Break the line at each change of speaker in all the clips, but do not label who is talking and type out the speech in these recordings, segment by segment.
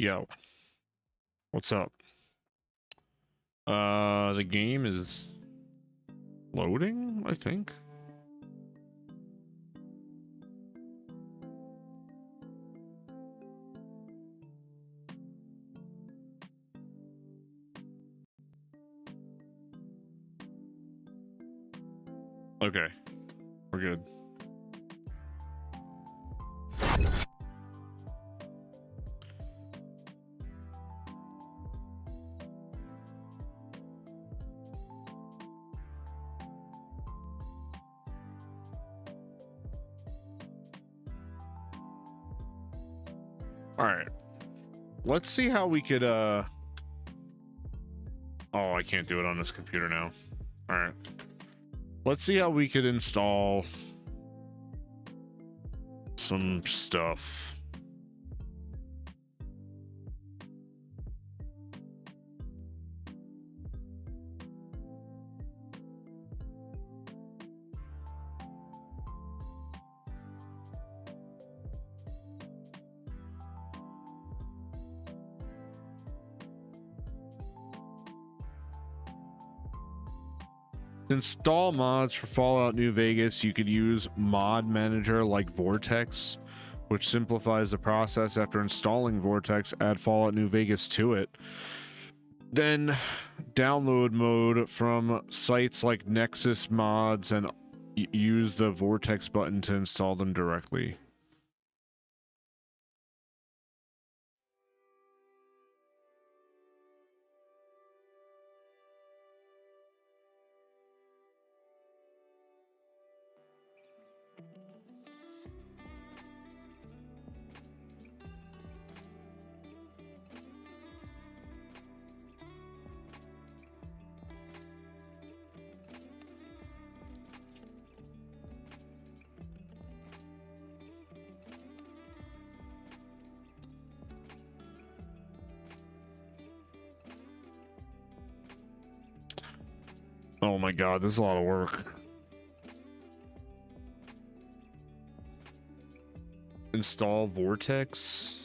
Yo, what's up? The game is loading, I think. Okay, we're good. All right, let's see how we could oh, I can't do it on this computer now. All right, let's see how we could install some stuff. To install mods for Fallout New Vegas, you could use mod manager like Vortex, which simplifies the process. After installing Vortex, add Fallout New Vegas to it. Then download mode from sites like Nexus Mods and use the Vortex button to install them directly. Oh my god, this is a lot of work. Install Vortex.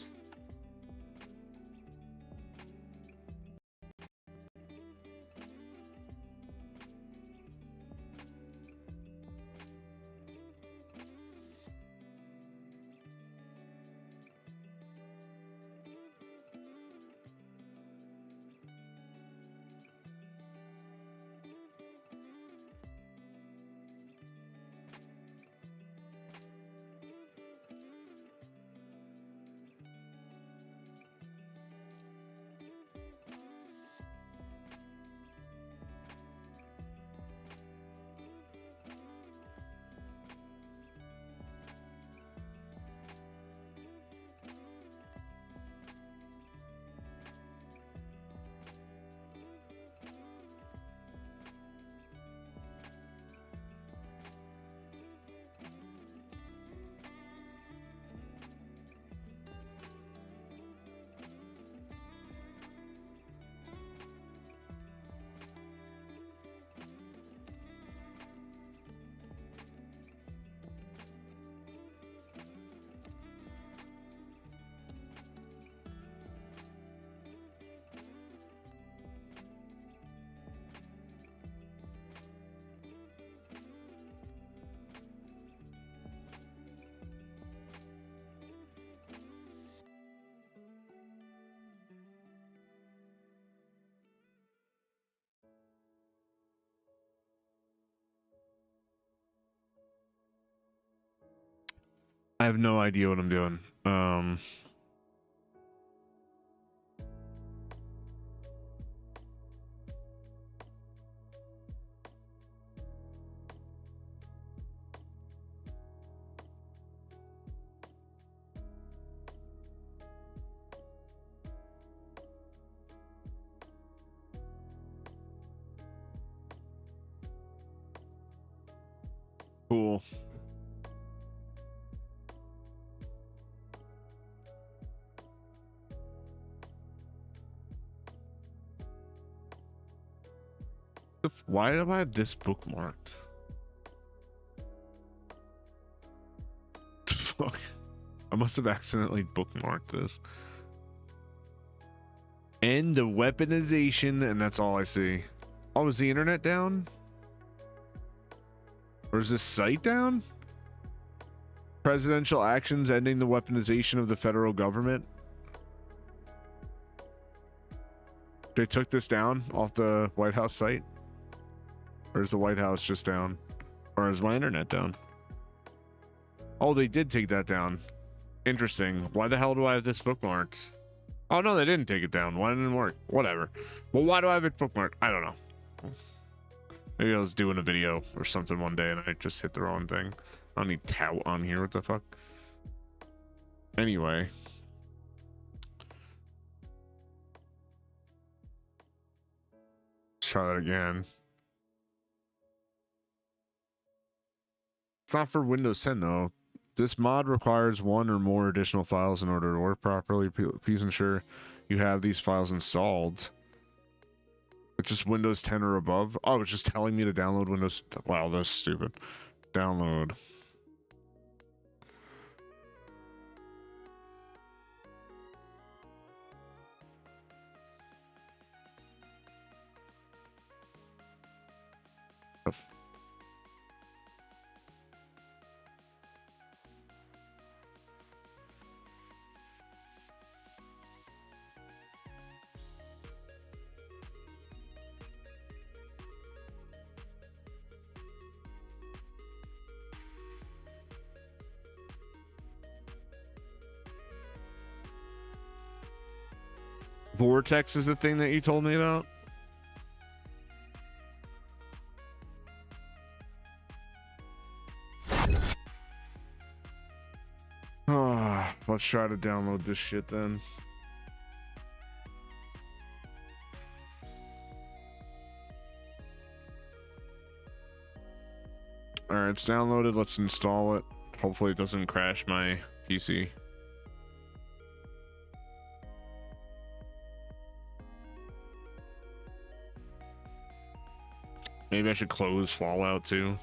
I have no idea what I'm doing. Cool. Why do I have this bookmarked? Fuck. I must have accidentally bookmarked this. End the weaponization, and that's all I see. Oh, is the internet down? Or is this site down? Presidential actions ending the weaponization of the federal government. They took this down off the White House site? Or is the White House just down? Or is my internet down? Oh, they did take that down. Interesting. Why the hell do I have this bookmarked? Oh, no, they didn't take it down. Why didn't it work? Whatever. Well, why do I have it bookmarked? I don't know. Maybe I was doing a video or something one day and I just hit the wrong thing. I don't need tout on here. What the fuck? Anyway. Let's try that again. It's not for Windows 10 though. This mod requires one or more additional files in order to work properly. Please ensure you have these files installed. It's just Windows 10 or above. Oh, it's just telling me to download Windows. Wow, that's stupid. Download. Vortex is the thing that you told me about? Let's try to download this shit then. Alright, it's downloaded. Let's install it. Hopefully it doesn't crash my PC. Maybe I should close Fallout too.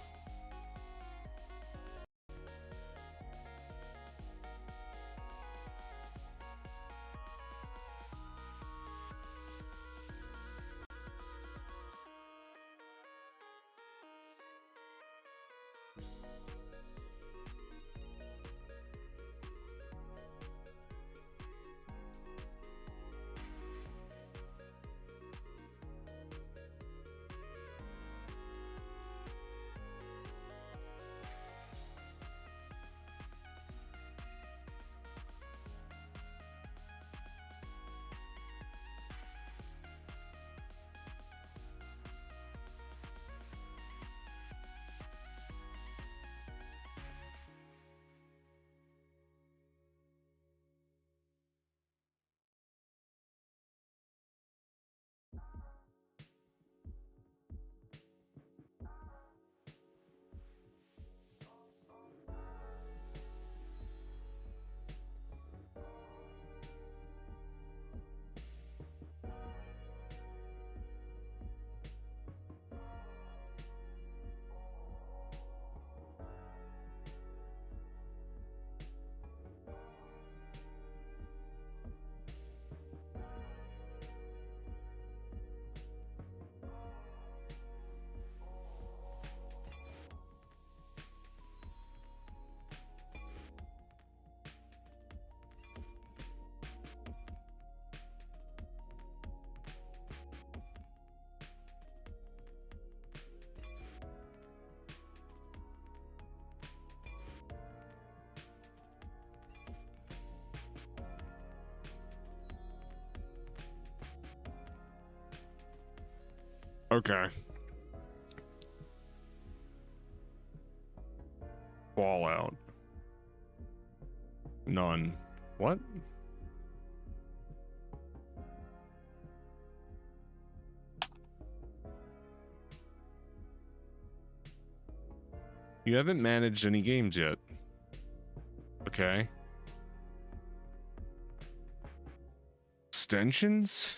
Okay. Fallout. None. What? You haven't managed any games yet. Okay. Extensions?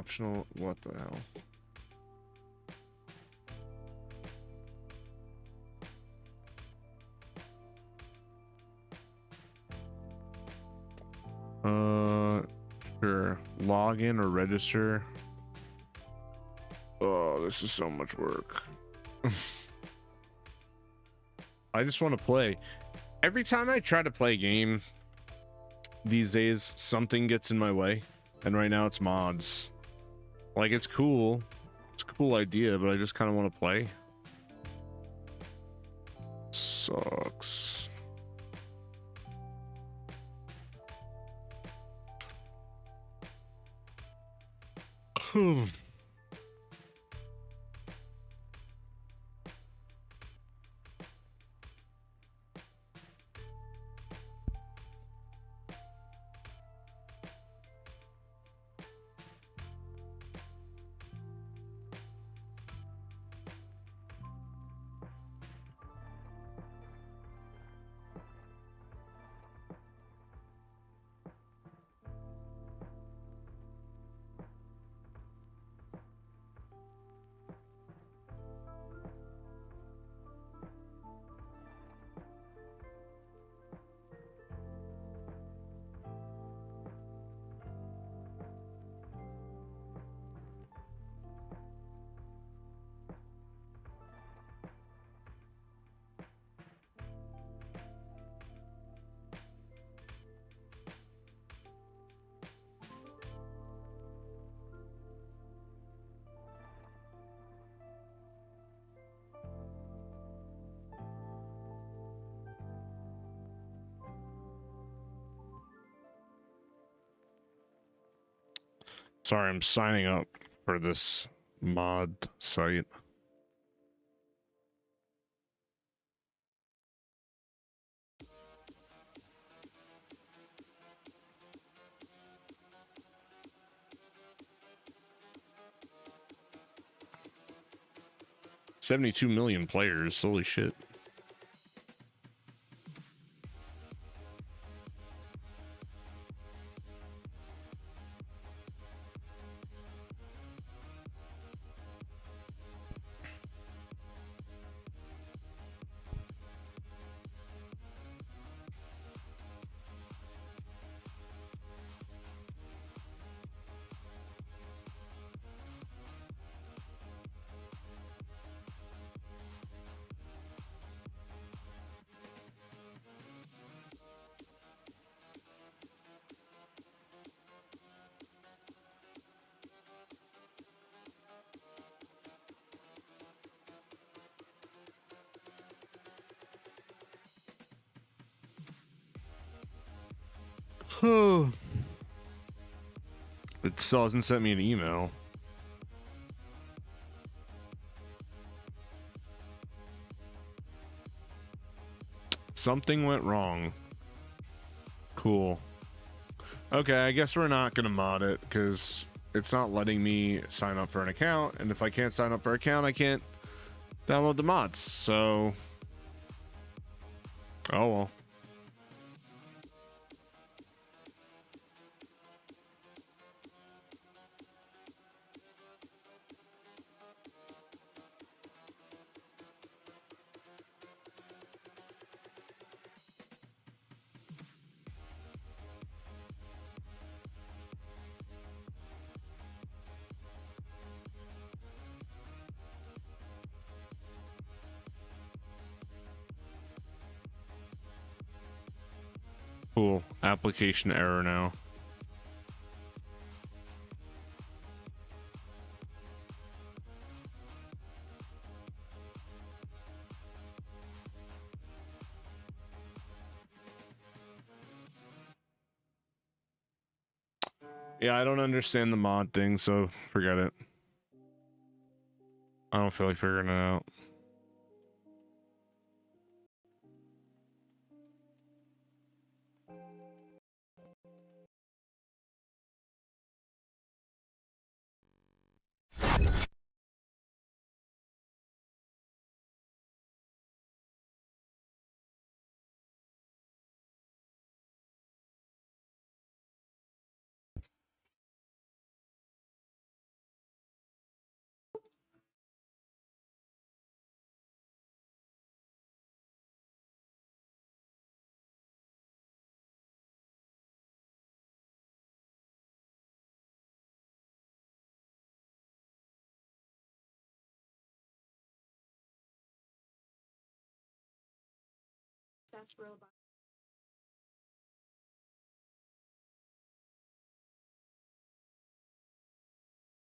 optional. What the hell? Sure. Login or register. Oh, this is so much work. I just want to play. Every time I try to play a game these days, something gets in my way. And right now it's mods. Like, it's cool. It's a cool idea, but I just kind of want to play. Sucks. Sorry, I'm signing up for this mod site. $72 million players. Holy shit. It still hasn't sent me an email. Something went wrong. Cool. Okay, I guess we're not gonna mod it because it's not letting me sign up for an account, and if I can't sign up for an account, I can't download the mods. So, oh well. Cool. Application error now. Yeah, I don't understand the mod thing, so forget it. I don't feel like figuring it out. What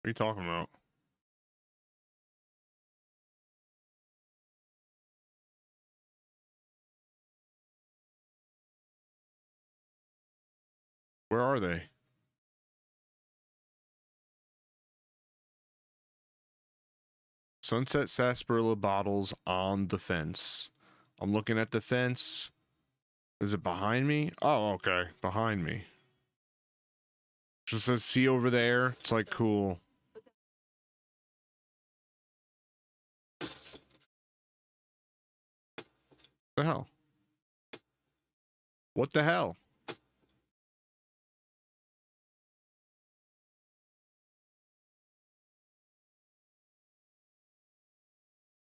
are you talking about? Where are they? Sunset sarsaparilla bottles on the fence. I'm looking at the fence. Is it behind me? Oh, okay. Behind me. Just says see over there. It's like cool. The hell? What the hell?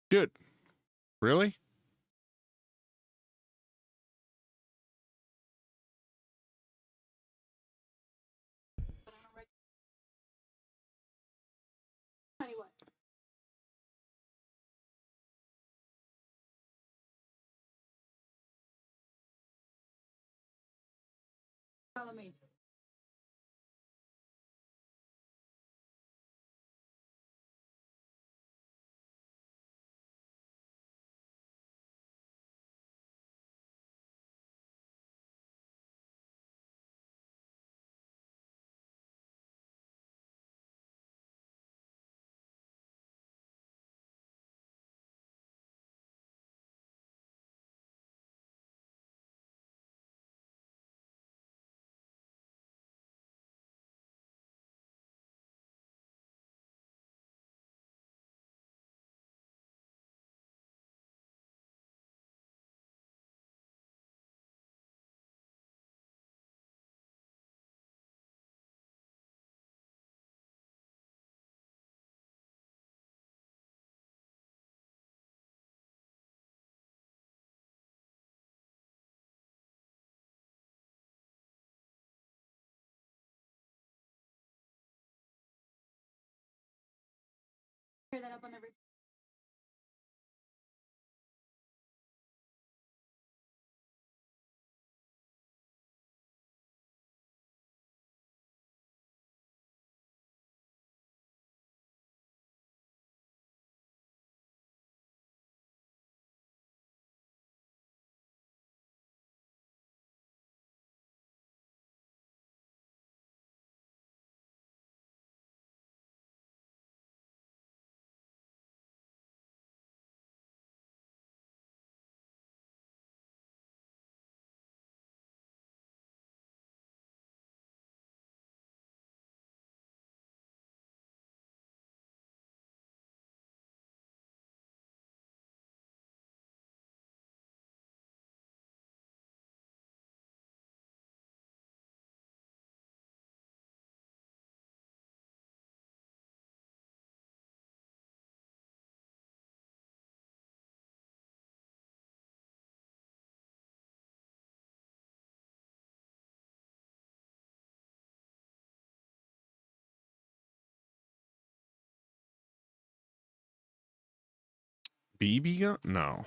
Dude, really?
Follow me. Hear that up on every.
BB gun? No.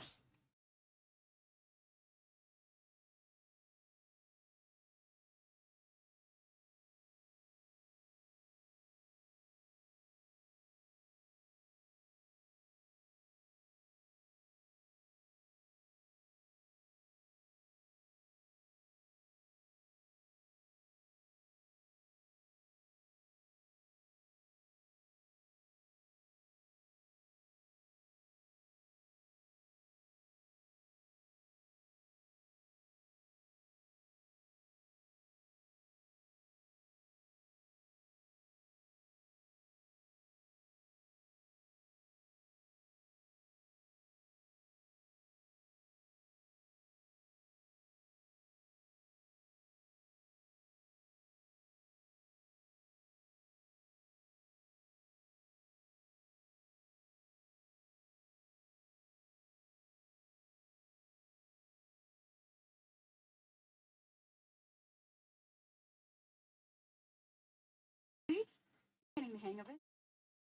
Getting the hang of it.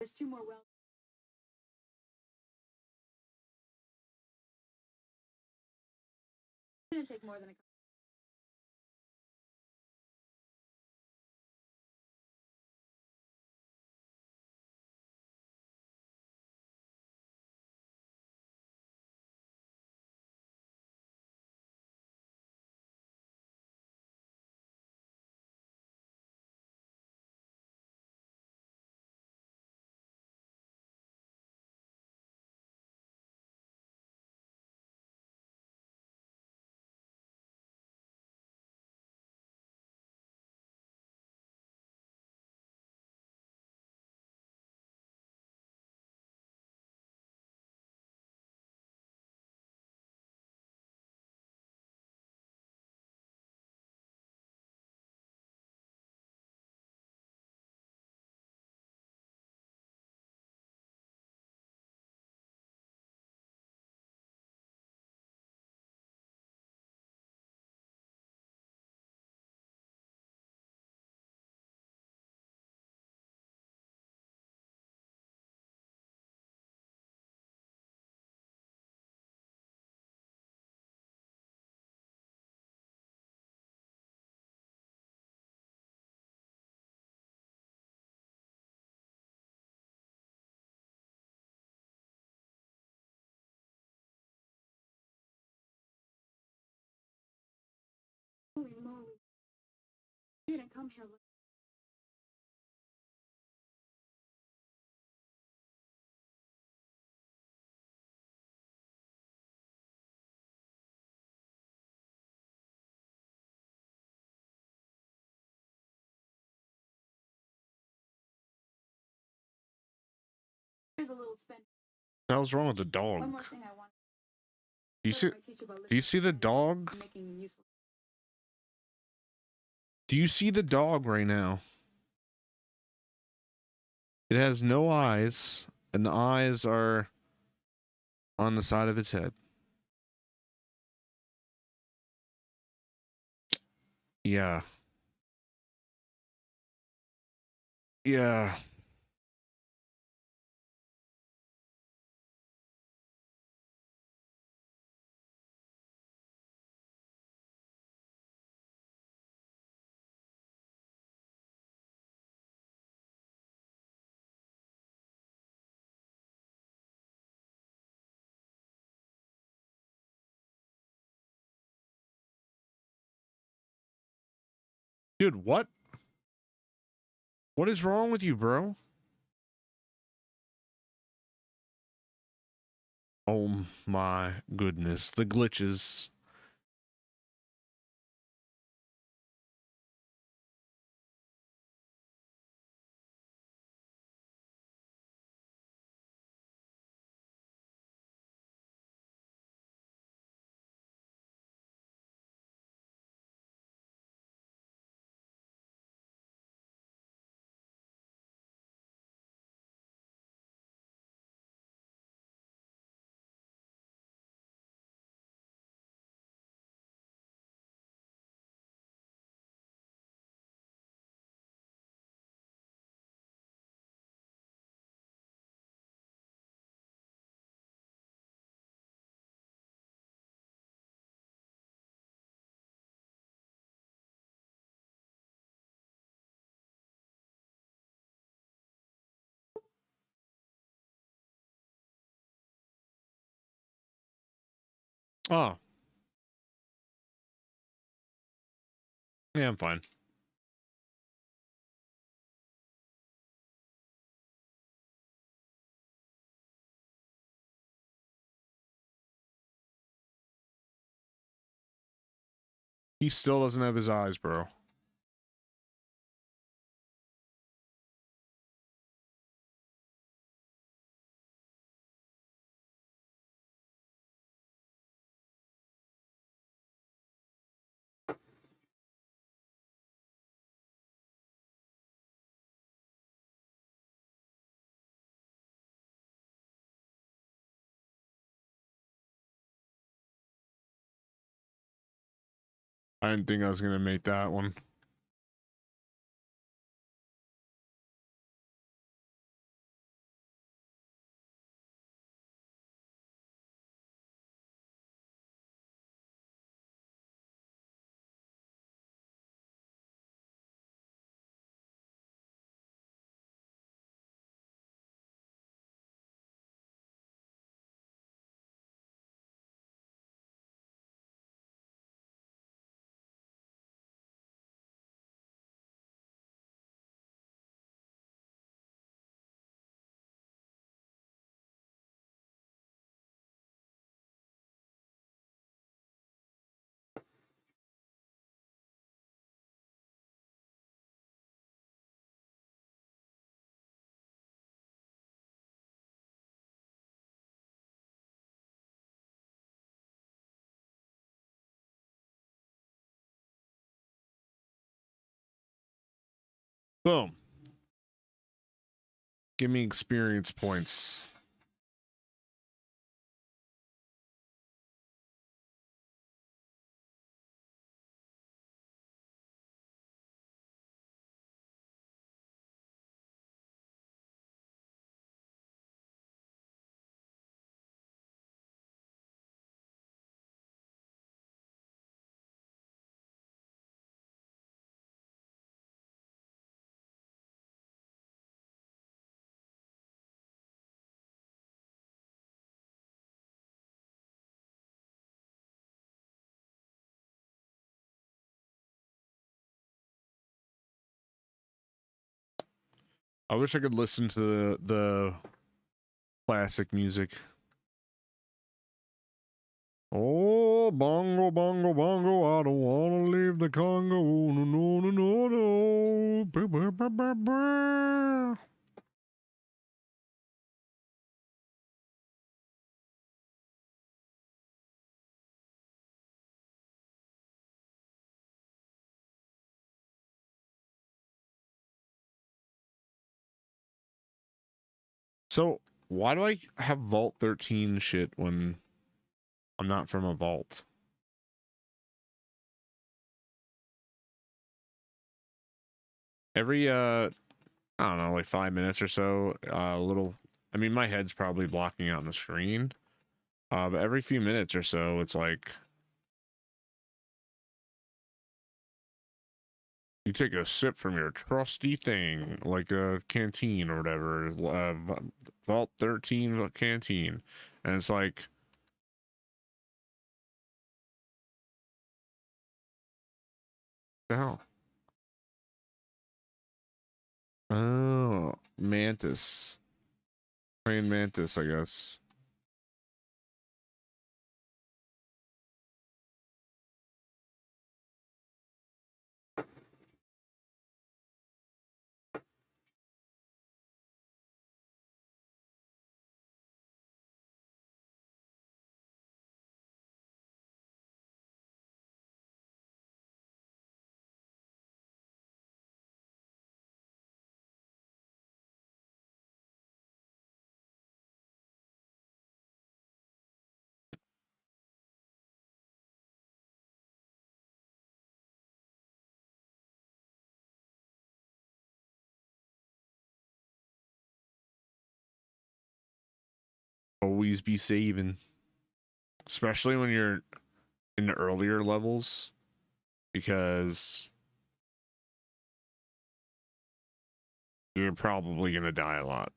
There's two more wells. Shouldn't take more than a. Holy moly! You didn't come here. Here's a little spin.
What the hell's wrong with the
One
dog?
more thing I want.
Do you see? Do you see the dog?
Making them useful.
Do you see the dog right now? It has no eyes, and the eyes are on the side of its head. Yeah. Yeah. Dude, what? What is wrong with you, bro? Oh my goodness. The glitches. Oh. Yeah, I'm fine. He still doesn't have his eyes, bro. I didn't think I was gonna make that one. Boom. Give me experience points. I wish I could listen to the classic music. Oh, bongo, bongo, bongo, I don't want to leave the Congo. No, no, no, no, no. Bah, bah, bah, bah, bah. So, why do I have Vault 13 shit when I'm not from a vault? Every I don't know, like 5 minutes or so, a little, I mean, my head's probably blocking out the screen. But every few minutes or so, it's like you take a sip from your trusty thing, like a canteen or whatever, Vault 13 canteen, and it's like, the hell? Oh, mantis, praying mantis, I guess. Always be saving, especially when you're in the earlier levels, because you're probably gonna die a lot.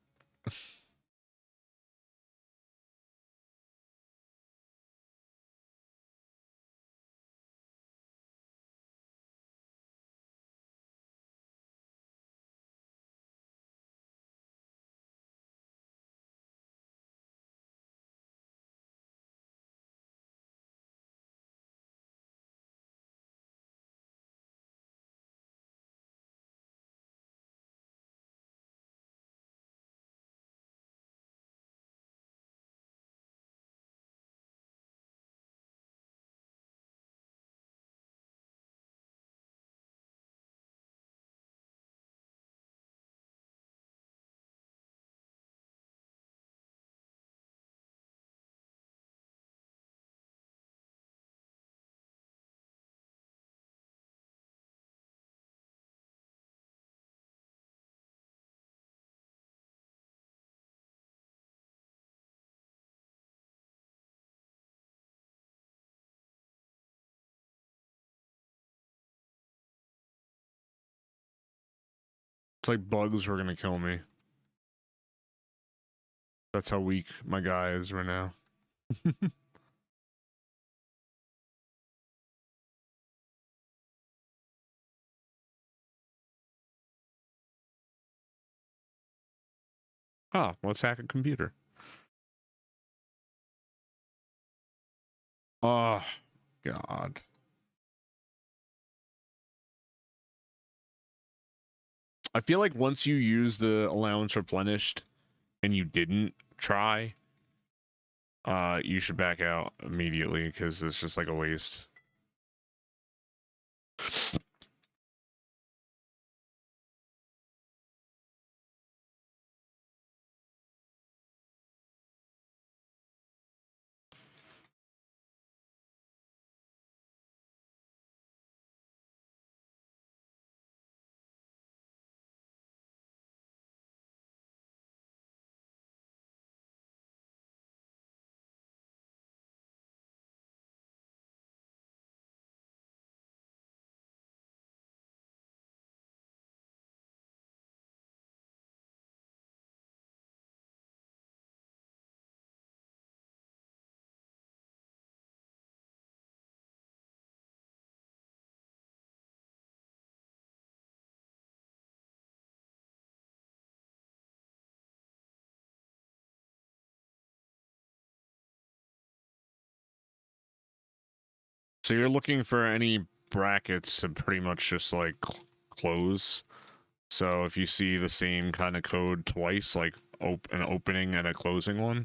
It's like bugs were gonna kill me. That's how weak my guy is right now. Ah, let's hack a computer. Oh, God. I feel like once you use the allowance replenished and you didn't try, you should back out immediately because it's just like a waste. So you're looking for any brackets to pretty much just like close. So if you see the same kind of code twice, like an opening and a closing one,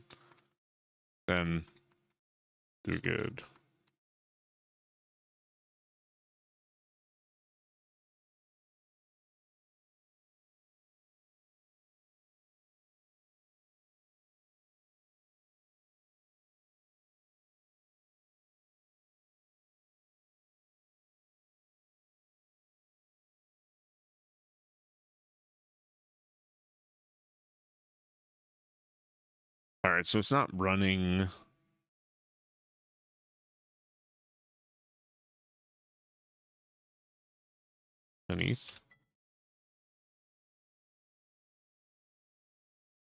then you're good. All right, so it's not running. Beneath.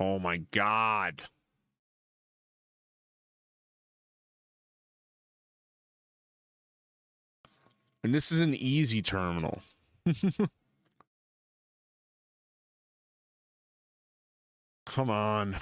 Oh my god. And this is an easy terminal. Come on.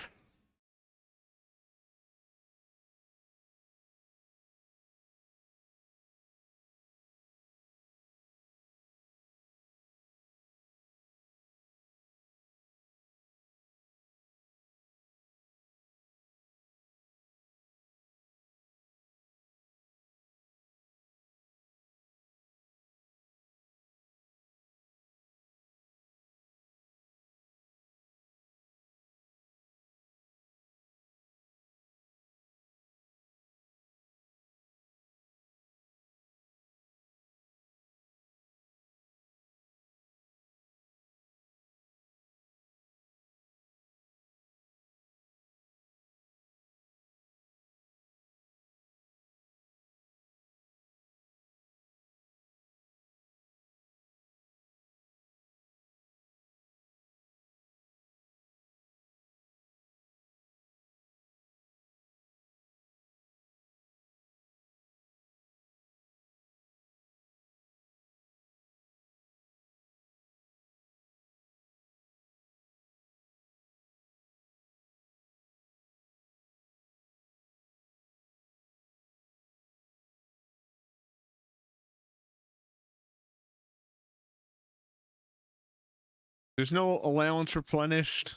There's no allowance replenished.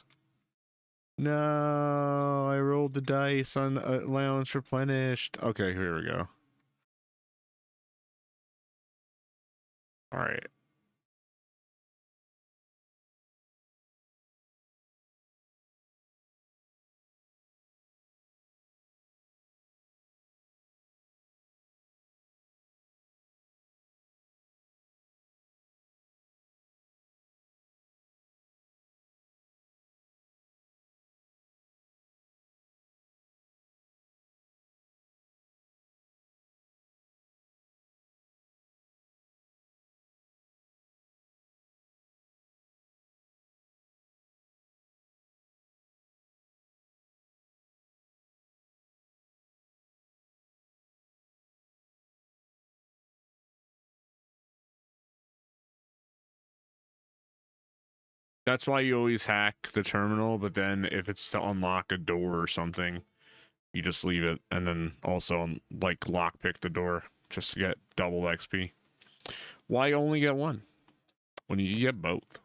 No, I rolled the dice on allowance replenished. Okay, here we go. All right. That's why you always hack the terminal, but then if it's to unlock a door or something, you just leave it and then also like lockpick the door just to get double XP. Why only get one when you get both?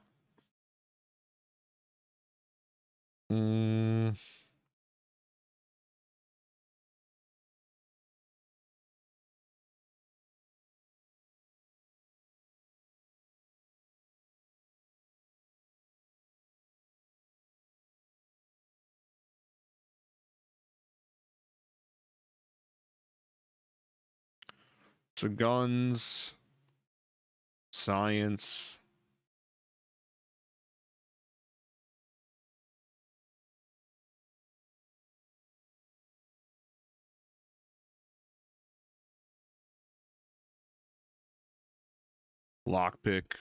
So guns, science. Lockpick. I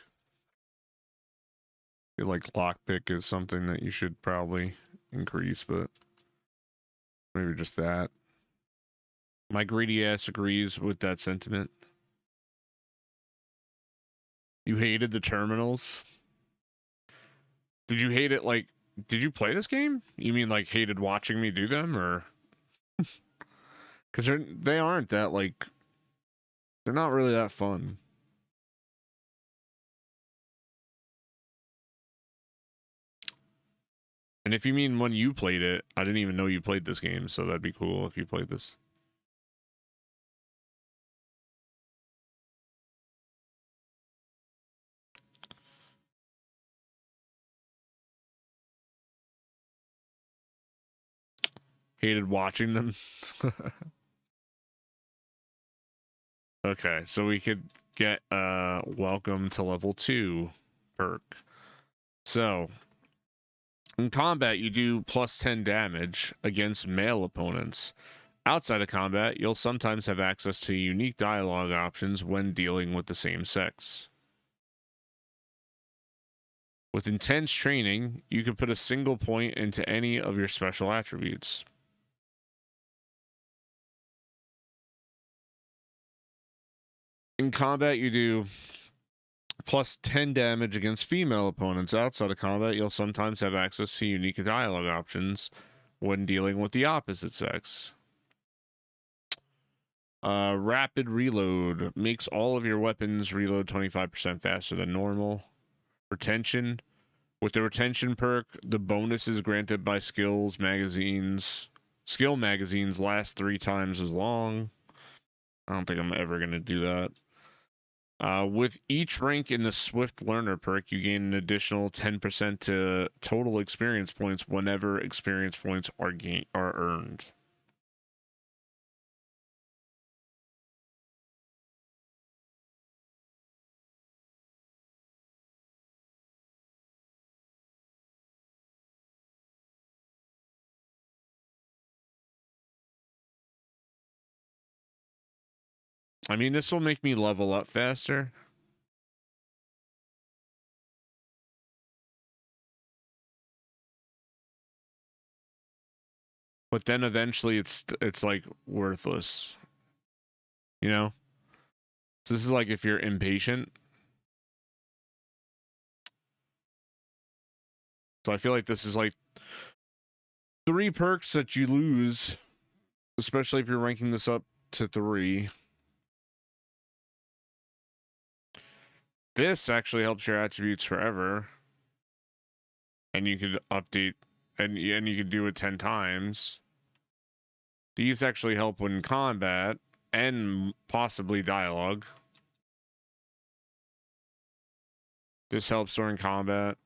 feel like lockpick is something that you should probably increase, but maybe just that. My greedy ass agrees with that sentiment. You hated the terminals? Did you hate it like, did you play this game? You mean like hated watching me do them, or? Because they aren't that like, They're not really that fun. And if you mean when you played it, I didn't even know you played this game, so that'd be cool if you played this. Hated watching them. Okay, so we could get welcome to level 2 perk. So in combat, you do plus 10 damage against male opponents. Outside of combat, you'll sometimes have access to unique dialogue options when dealing with the same sex. With intense training, you can put a single point into any of your special attributes. In combat, you do plus 10 damage against female opponents. Outside of combat, you'll sometimes have access to unique dialogue options when dealing with the opposite sex. Rapid reload makes all of your weapons reload 25% faster than normal. Retention. With the retention perk, the bonuses granted by skill magazines last 3 times as long. I don't think I'm ever going to do that. With each rank in the Swift Learner perk, you gain an additional 10% to total experience points whenever experience points are earned. I mean, this will make me level up faster. But then eventually it's like worthless. You know? So this is like if you're impatient. So I feel like this is like 3 perks that you lose, especially if you're ranking this up to 3. This actually helps your attributes forever. And you could update and you could do it 10 times. These actually help when combat and possibly dialogue. This helps during combat,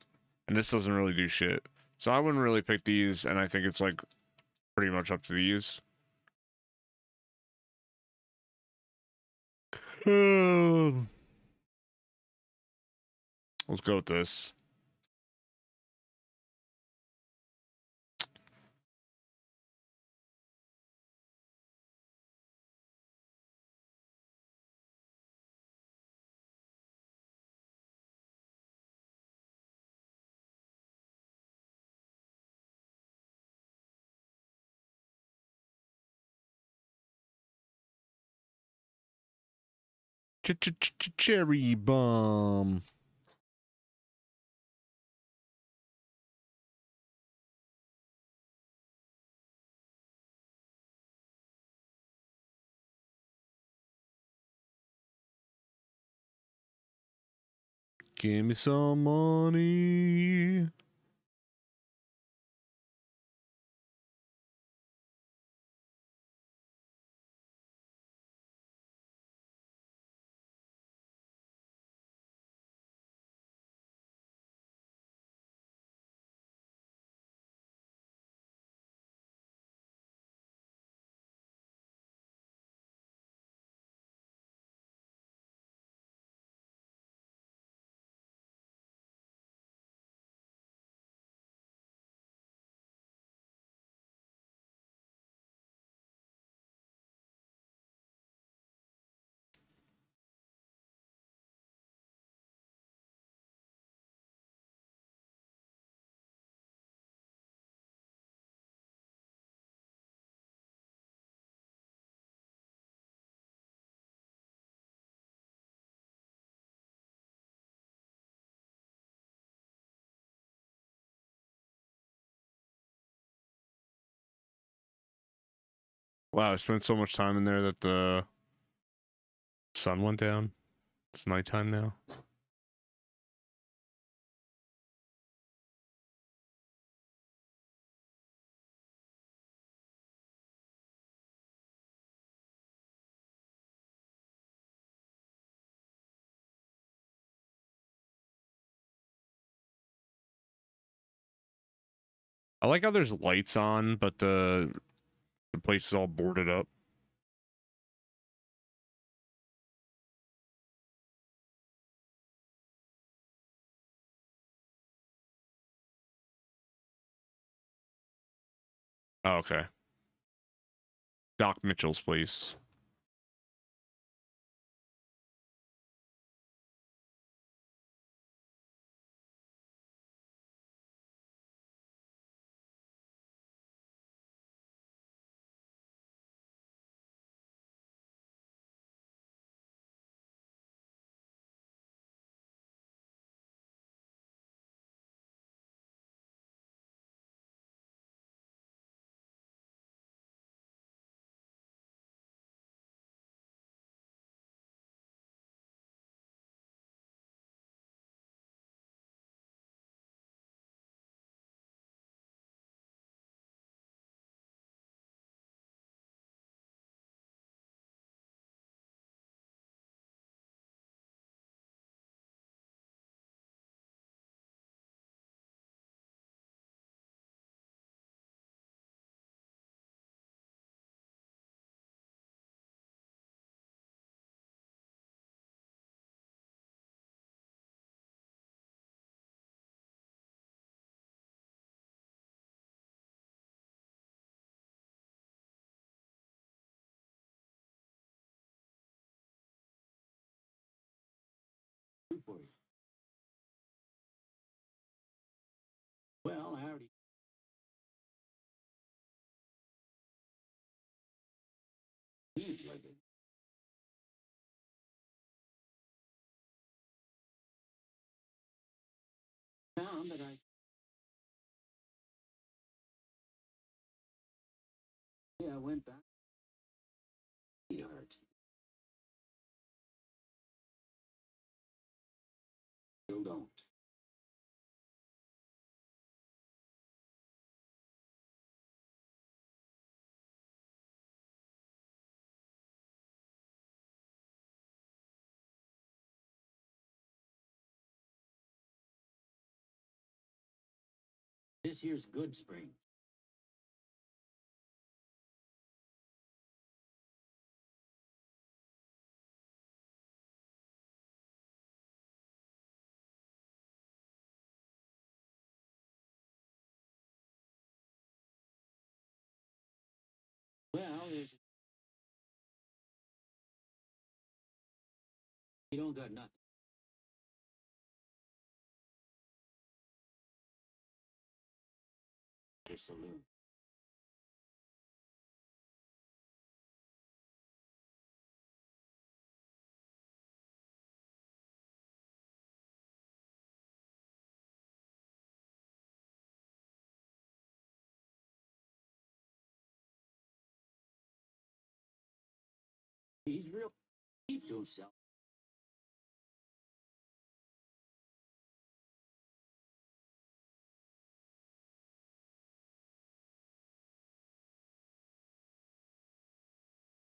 and this doesn't really do shit. So I wouldn't really pick these, and I think it's like pretty much up to these. Let's go with this. Cherry bomb. Give me some money. Wow, I spent so much time in there that the Sun went down. It's nighttime now. I like how there's lights on, but the place is all boarded up. Oh, okay. Doc Mitchell's place.
For you. Well, I already. Seems like it. Found that I. Yeah, I went back. Sweetheart. Still don't. This here's good spring. Well, there's. You don't got nothing. The saloon. He's real. Keeps to himself.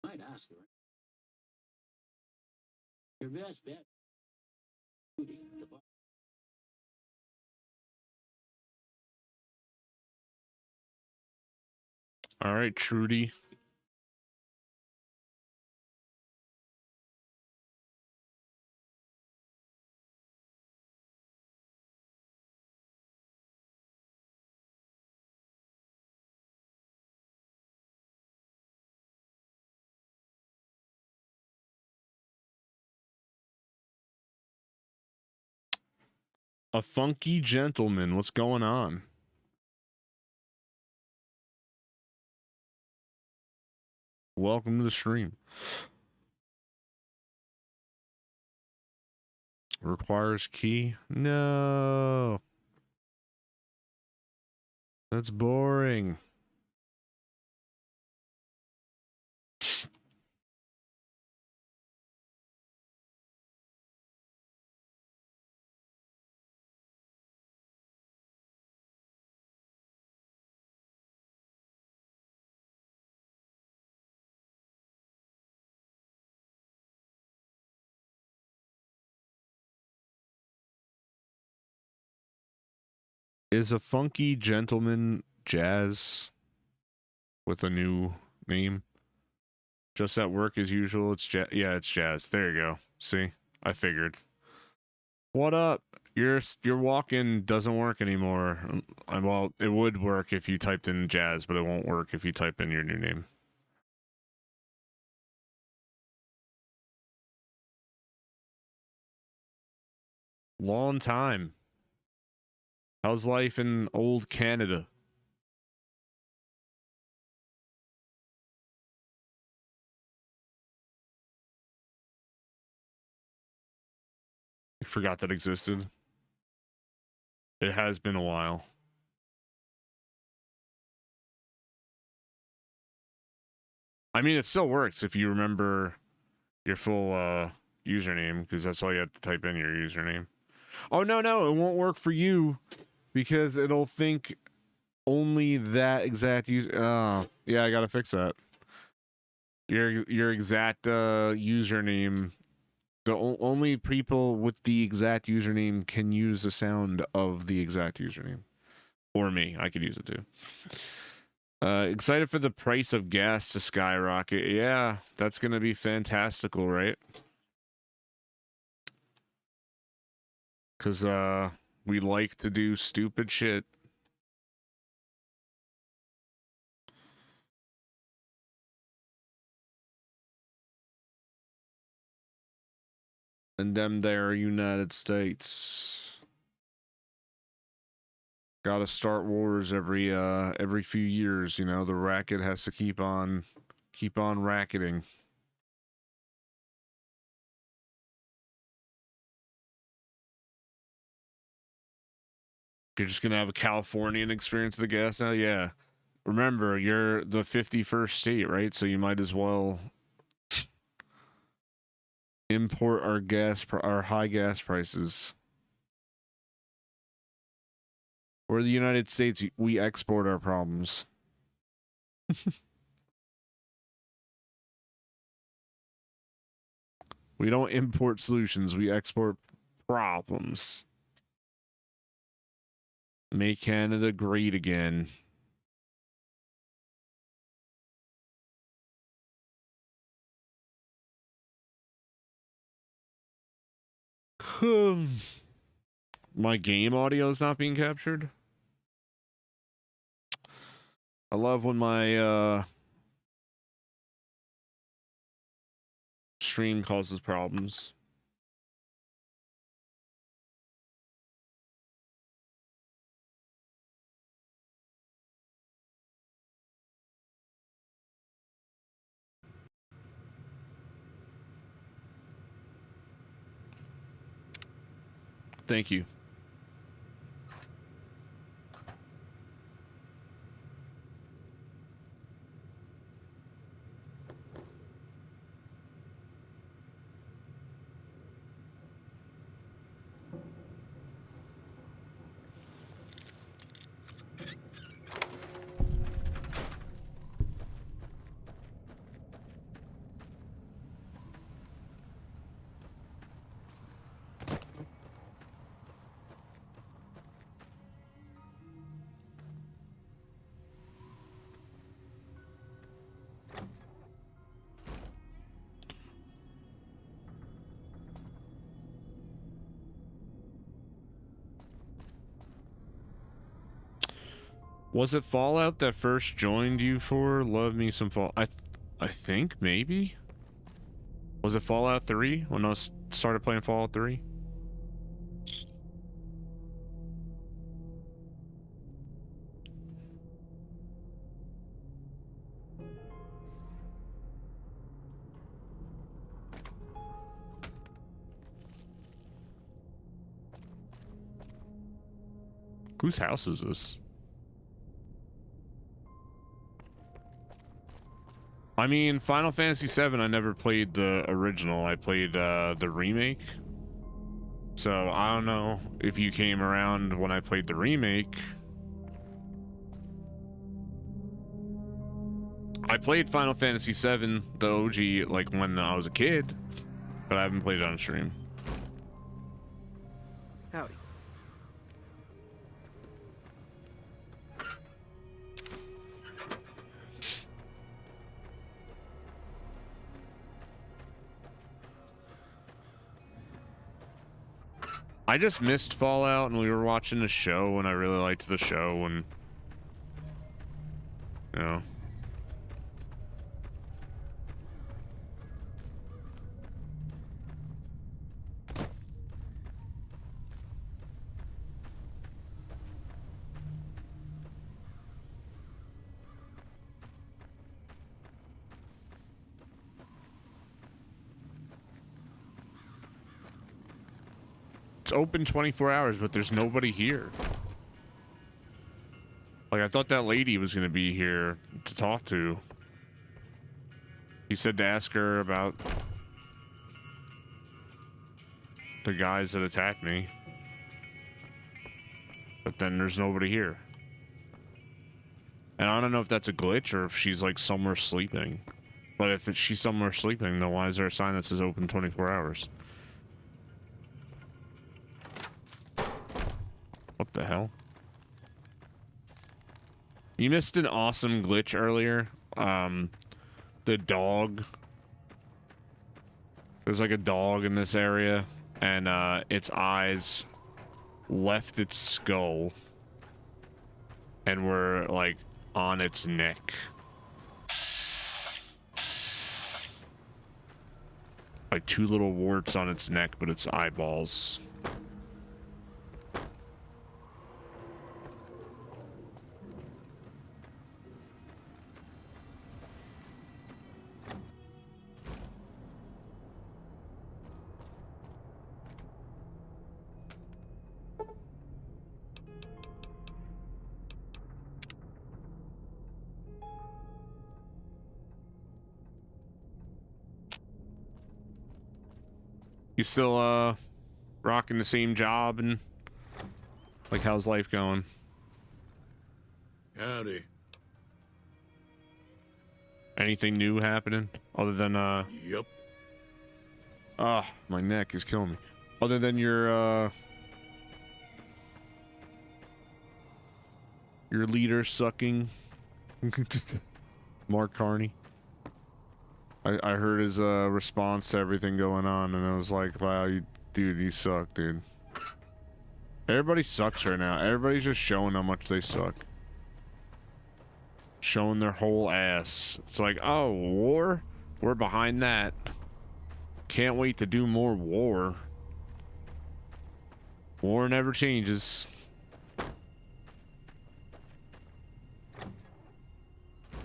Might ask her. Your best bet. Judy, the bar.
All right, Trudy. A funky gentleman. What's going on? Welcome to the stream. Requires key? No. That's boring. Is a funky gentleman jazz with a new name? Just at work as usual. It's jazz. Yeah, it's jazz. There you go. See, I figured. What up? Your walk-in doesn't work anymore. Well, it would work if you typed in jazz, but it won't work if you type in your new name. Long time. How's life in old Canada? I forgot that existed. It has been a while. I mean, it still works if you remember your full username, because that's all you have to type in, your username. Oh, no, it won't work for you because it'll think only that exact user. Yeah, I gotta fix that. Your exact username. The only people with the exact username can use the sound of the exact username. Or me, I could use it too. Excited for the price of gas to skyrocket. Yeah, that's gonna be fantastical, right? Because we like to do stupid shit. And them there, United States. Gotta start wars every few years, you know. The racket has to keep on racketing. You're just gonna have a Californian experience of the gas now? Yeah. Remember, you're the 51st state, right? So you might as well import our high gas prices. We're the United States. We export our problems. We don't import solutions. We export problems. Make Canada great again. My game audio is not being captured. I love when my stream causes problems. Thank you. Was it Fallout that first joined you for Love Me Some Fall? I think maybe. Was it Fallout 3 when I started playing Fallout 3? Whose house is this? I mean, Final Fantasy VII, I never played the original. I played the remake. So I don't know if you came around when I played the remake. I played Final Fantasy VII, the OG, like when I was a kid, but I haven't played it on stream.
Howdy.
I just missed Fallout, and we were watching the show, and I really liked the show, and you know. It's open 24 hours, but there's nobody here. Like, I thought that lady was going to be here to talk to. He said to ask her about the guys that attacked me. But then there's nobody here. And I don't know if that's a glitch or if she's, like, somewhere sleeping. But if she's somewhere sleeping, then why is there a sign that says open 24 hours? What the hell? You missed an awesome glitch earlier. The dog. There's like a dog in this area, and its eyes left its skull and were like on its neck. Like 2 little warts on its neck, but its eyeballs. You still rocking the same job, and like, how's life going?
Howdy.
Anything new happening other than
Yep.
my neck is killing me. Other than your leader sucking Mark Carney. I heard his response to everything going on, and I was like, wow, dude, you suck, dude. Everybody sucks right now. Everybody's just showing how much they suck. Showing their whole ass. It's like, oh, war? We're behind that. Can't wait to do more war. War never changes.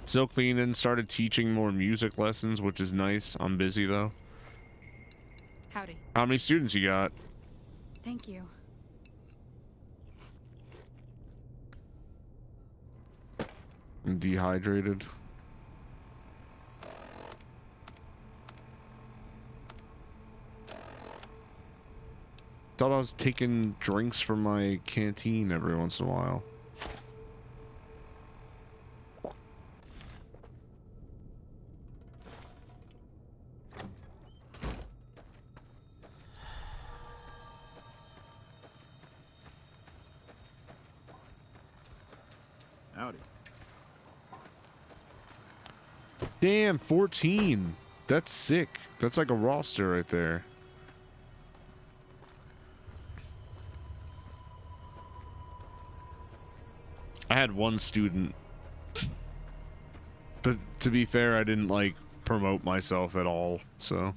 Still cleaning, started teaching more music lessons, which is nice. I'm busy though.
Howdy.
How many students you got?
Thank you.
I'm dehydrated. Thought I was taking drinks from my canteen every once in a while.
Howdy.
Damn, 14. That's sick. That's like a roster right there. I had one student. But to be fair, I didn't like promote myself at all, so.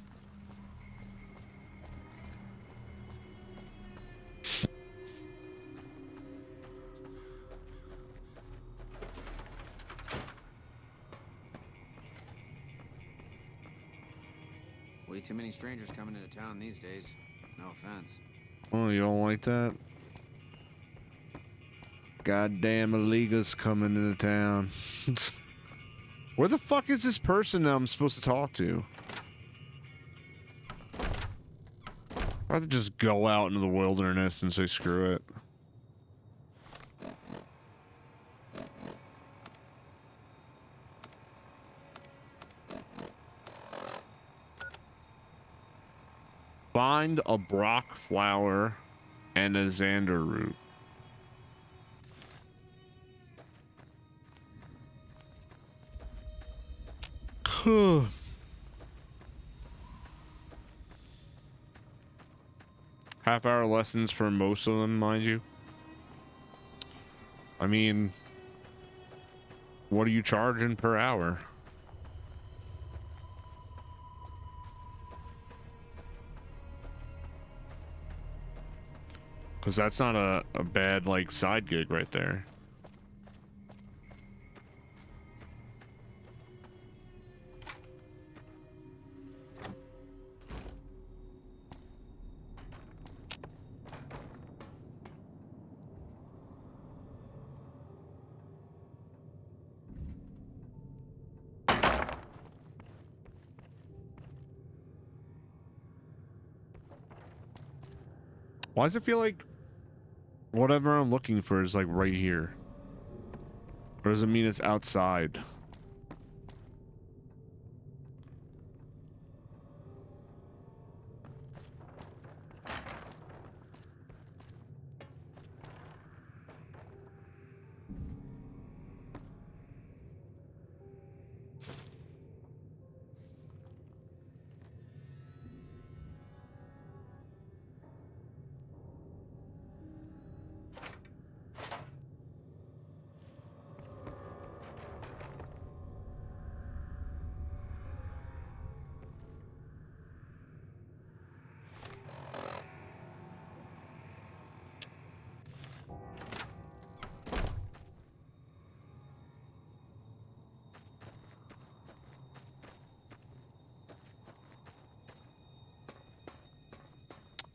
Way too many strangers coming into town these days. No offense.
Oh, you don't like that? Goddamn illegals coming into town. Where the fuck is this person that I'm supposed to talk to? I'd rather just go out into the wilderness and say screw it. Find a Brock flower and a Xander root. Half-hour lessons for most of them, mind you. I mean, what are you charging per hour? Because that's not a bad, like, side gig right there. Why does it feel like whatever I'm looking for is like right here? Or does it mean it's outside?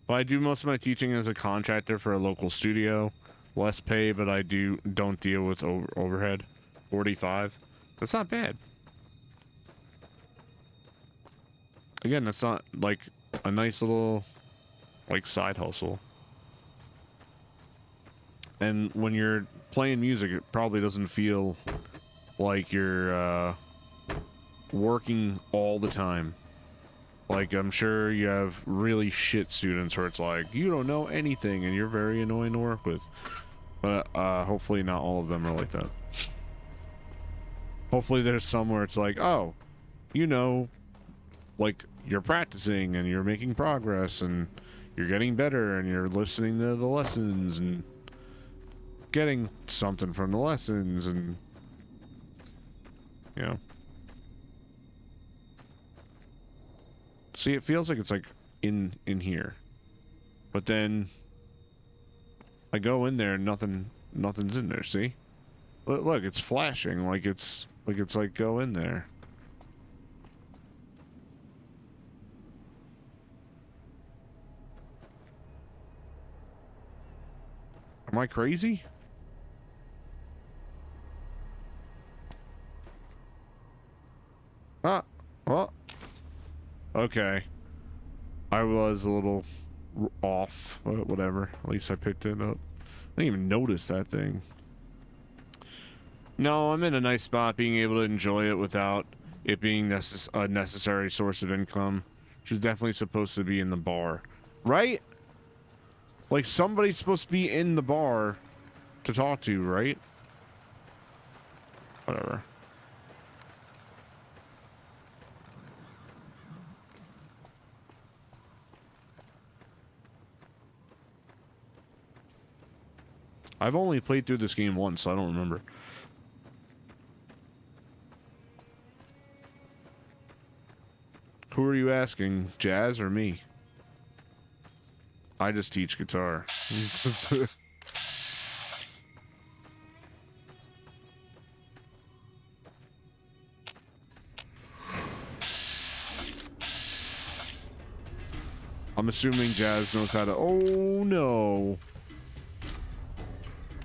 Well, I do most of my teaching as a contractor for a local studio. Less pay, but I don't deal with overhead. 45. That's not bad. Again, that's not like a nice little like side hustle. And when you're playing music, it probably doesn't feel like you're working all the time. Like, I'm sure you have really shit students where it's like, you don't know anything and you're very annoying to work with. But hopefully not all of them are like that. Hopefully there's some where it's like, oh, you know, like, you're practicing and you're making progress and you're getting better and you're listening to the lessons and getting something from the lessons and, you know. See, it feels like it's like in here, but then I go in there and nothing's in there. See, look, it's flashing like it's like go in there. Am I crazy? Ah, oh. Okay. I was a little off, but whatever. At least I picked it up. I didn't even notice that thing. No, I'm in a nice spot being able to enjoy it without it being a necessary source of income. She's definitely supposed to be in the bar. Right? Like, somebody's supposed to be in the bar to talk to, right? Whatever. I've only played through this game once, so I don't remember. Who are you asking, Jazz or me? I just teach guitar. I'm assuming Jazz knows how to... Oh, no.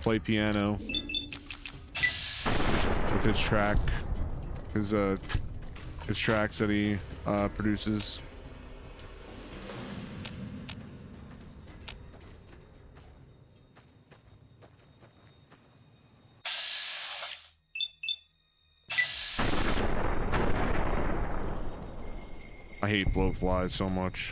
Play piano with his track, his tracks that he produces. I hate blowflies so much.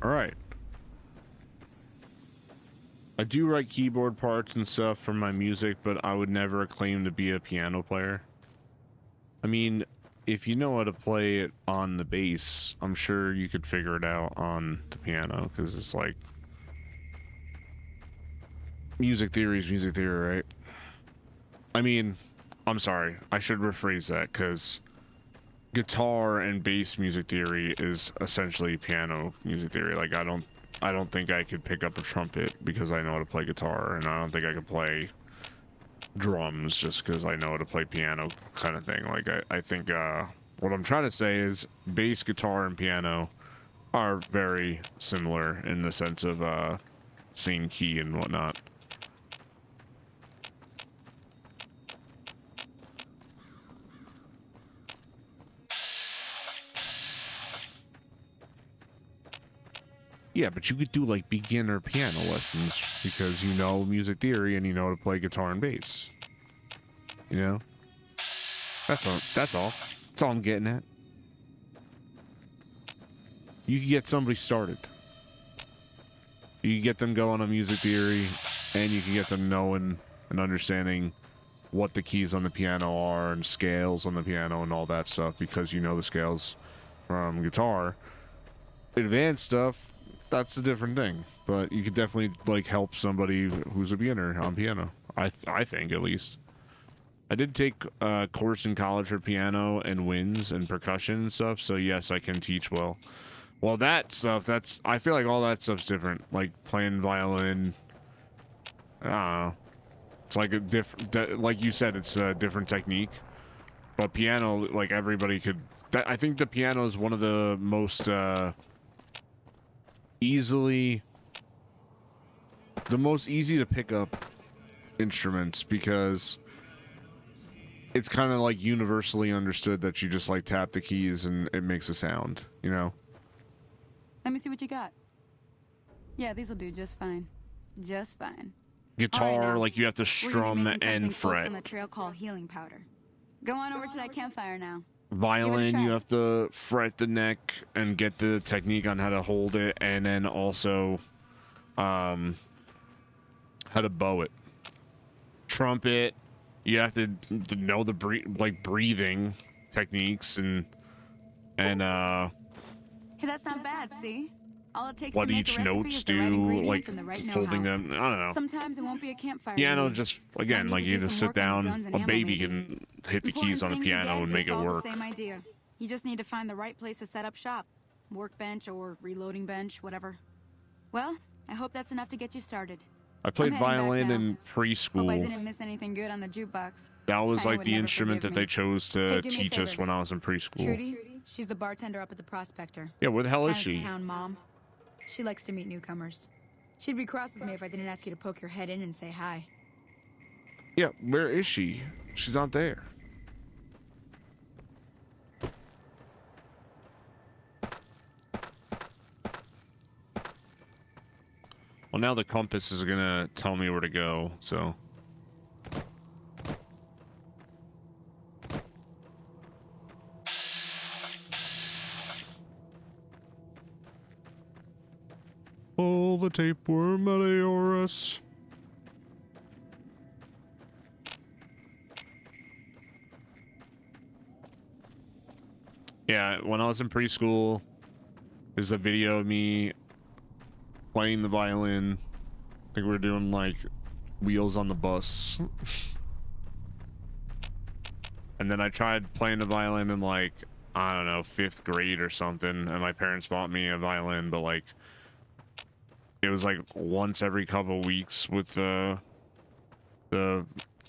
All right. I do write keyboard parts and stuff for my music, but I would never claim to be a piano player. I mean, if you know how to play it on the bass, I'm sure you could figure it out on the piano, because it's like music theory is music theory, right? I mean, I'm sorry, I should rephrase that, because guitar and bass music theory is essentially piano music theory. Like, I don't think I could pick up a trumpet because I know how to play guitar, and I don't think I could play drums just because I know how to play piano, kind of thing. Like, I think what I'm trying to say is bass, guitar, and piano are very similar in the sense of same key and whatnot. Yeah, but you could do like beginner piano lessons because you know music theory and you know how to play guitar and bass. You know? That's all. That's all. That's all I'm getting at. You can get somebody started. You can get them going on music theory, and you can get them knowing and understanding what the keys on the piano are and scales on the piano and all that stuff because you know the scales from guitar. Advanced stuff, that's a different thing, but you could definitely like help somebody who's a beginner on piano. I think, at least. I did take a course in college for piano and winds and percussion and stuff, so yes, I can teach well. Well, that stuff, I feel like all that stuff's different. Like playing violin, I don't know. It's like a different, like you said, it's a different technique. But piano, like everybody could. I think the piano is one of the most easy to pick up instruments because it's kind of like universally understood that you just like tap the keys and it makes a sound, you know?
Let me see what you got. Yeah, these'll do just fine. Just fine.
Guitar,
All right, now,
like you have to
we're gonna be
strum
making
and
something folks
fret.
on the trail call healing powder. Go on over to that campfire now.
Violin,
try.
you have to fret the neck and get the technique on how to hold it, and then also how to bow it. Trumpet, you have to know the breathing techniques and
Hey, that's not bad, see? All it takes
what
to make
each
a recipe
notes
is the right
do,
ingredients
like
and the right
holding
know-how.
them. I don't know.
Sometimes it won't be a campfire.
Piano,
you need.
just
Might
again,
need
like
to
you
do
just
some
sit
work on the
down.
guns and
A
ammo,
baby
maybe.
can hit the
Important
keys on a
things
piano
again,
and make
it's
it
all
work.
the same idea. You just need to find the right place to set up shop. Workbench or reloading bench, whatever. Well, I hope that's enough to get you started.
I played
I'm heading back
violin
now.
in
Hope I
preschool.
didn't miss anything good on the jukebox.
That was
China
like
would
the
never
instrument that
forgive
they
me.
chose
Hey,
to
do me a
teach us
favor.
when I was in preschool.
Trudy, she's the bartender up at the Prospector.
Yeah, where the hell is
Kind of the
she?
town mom. She likes to meet newcomers. She'd be cross with me if I didn't ask you to poke your head in and say hi.
Yeah, where is she? She's not there. Well, now the compass is gonna tell me where to go, so. Pull the tapeworm out of Eorus. Yeah, when I was in preschool, there's a video of me playing the violin. I think we were doing like Wheels on the Bus. And then I tried playing the violin in like, I don't know, 5th grade or something. And my parents bought me a violin, but like, it was like once every couple of weeks with the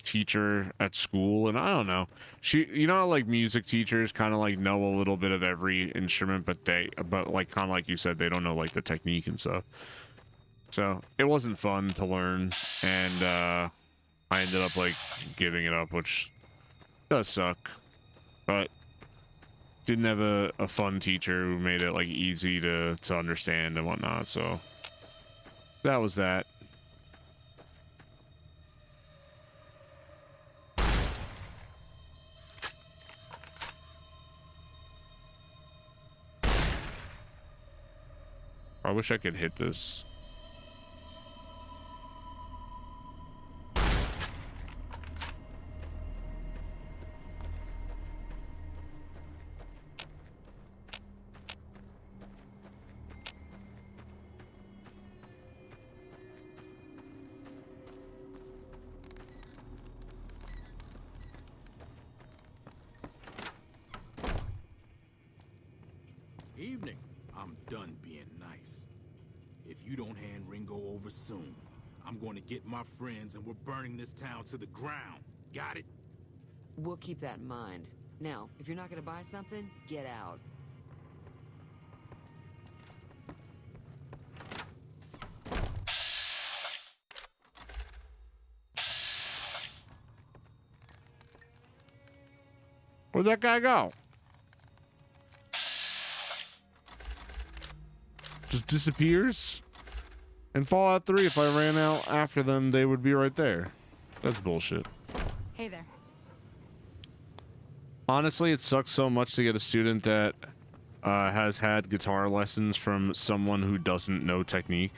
teacher at school. And I don't know, she, you know, like music teachers kind of like know a little bit of every instrument, but like kind of like you said, they don't know like the technique and stuff. So it wasn't fun to learn, and I ended up like giving it up, which does suck, but didn't have a fun teacher who made it like easy to understand and whatnot. So that was that. I wish I could hit this.
Evening. I'm done being nice. If you don't hand Ringo over soon, I'm going to get my friends and we're burning this town to the ground. Got it?
We'll keep that in mind. Now, if you're not gonna buy something, get out.
Where'd that guy go? Just disappears? In Fallout 3, if I ran out after them, they would be right there. That's bullshit.
Hey there.
Honestly, it sucks so much to get a student that has had guitar lessons from someone who doesn't know technique.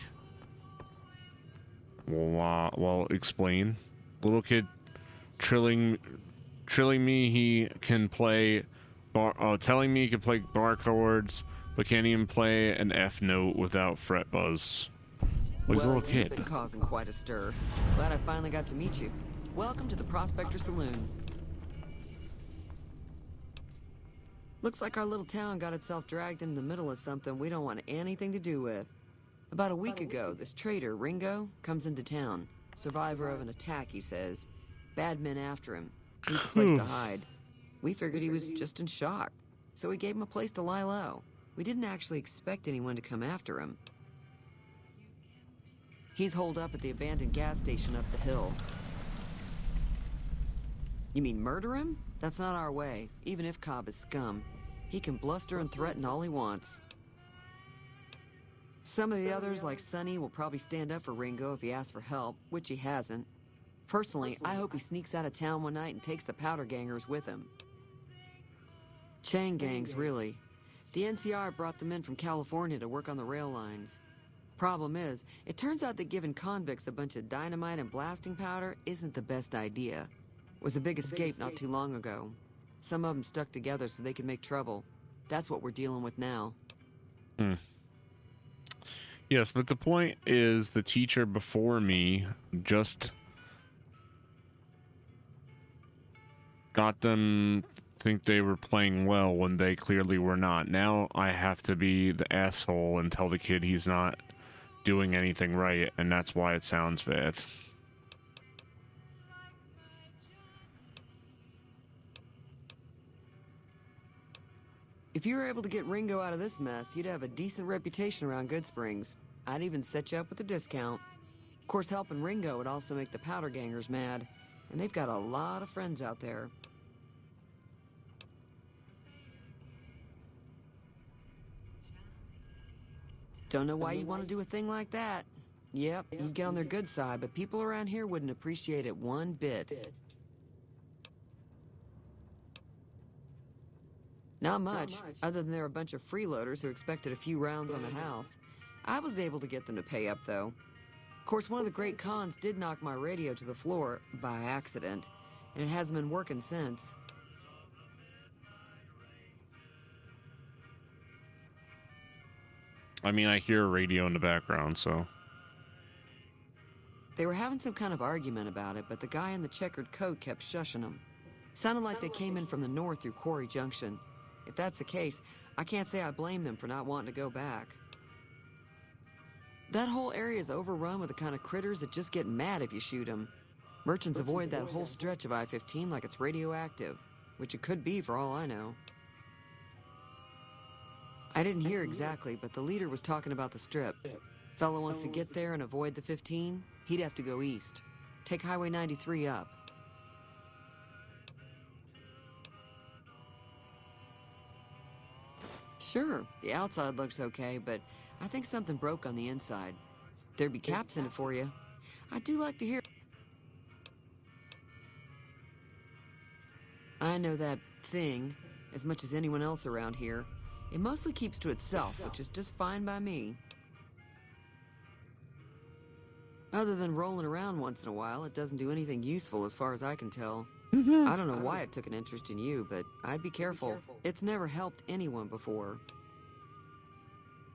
Well, explain. Little kid trilling me he can play telling me he can play bar chords, but can't even play an F note without fret buzz. Well, he's a little kid.
You've been causing quite a stir. Glad I finally got to meet you. Welcome to the Prospector Saloon. Looks like our little town got itself dragged into the middle of something we don't want anything to do with. About a week ago, this traitor, Ringo, comes into town. Survivor of an attack, he says. Bad men after him. Needs a place to hide. We figured he was just in shock, so we gave him a place to lie low. We didn't actually expect anyone to come after him. He's holed up at the abandoned gas station up the hill. You mean murder him? That's not our way, even if Cobb is scum. He can bluster and threaten all he wants. Some of the others, like Sonny, will probably stand up for Ringo if he asks for help, which he hasn't. Personally, I hope he sneaks out of town one night and takes the powder gangers with him. Chain gangs, really. The NCR brought them in from California to work on the rail lines. Problem is, it turns out that giving convicts a bunch of dynamite and blasting powder isn't the best idea. It was a big escape not too long ago. Some of them stuck together so they could make trouble. That's what we're dealing with now.
Yes, but the point is the teacher before me just got them think they were playing well when they clearly were not. Now I have to be the asshole and tell the kid he's not doing anything right, and that's why it sounds bad.
If you were able to get Ringo out of this mess, you'd have a decent reputation around Good Springs. I'd even set you up with a discount. Of course, helping Ringo would also make the powder gangers mad, and they've got a lot of friends out there. Don't know why you'd want to do a thing like that. Yep, you'd get on their good side, but people around here wouldn't appreciate it one bit. Not much, other than they're a bunch of freeloaders who expected a few rounds on the house. I was able to get them to pay up, though. Of course, one of the great cons did knock my radio to the floor, by accident, and it hasn't been working since.
I mean, I hear a radio in the background, so...
They were having some kind of argument about it, but the guy in the checkered coat kept shushing them. Sounded like they came in from the north through Quarry Junction. If that's the case, I can't say I blame them for not wanting to go back. That whole area is overrun with the kind of critters that just get mad if you shoot them. Merchants avoid that whole stretch of I-15 like it's radioactive, which it could be for all I know. I didn't hear exactly, but the leader was talking about the strip. Fellow wants to get there and avoid the 15, he'd have to go east. Take Highway 93 up. Sure, the outside looks okay, but I think something broke on the inside. There'd be caps in it for you. I do like to hear... I know that thing as much as anyone else around here. It mostly keeps to itself, which is just fine by me. Other than rolling around once in a while, it doesn't do anything useful as far as I can tell. I don't know why it took an interest in you, but I'd be careful. It's never helped anyone before.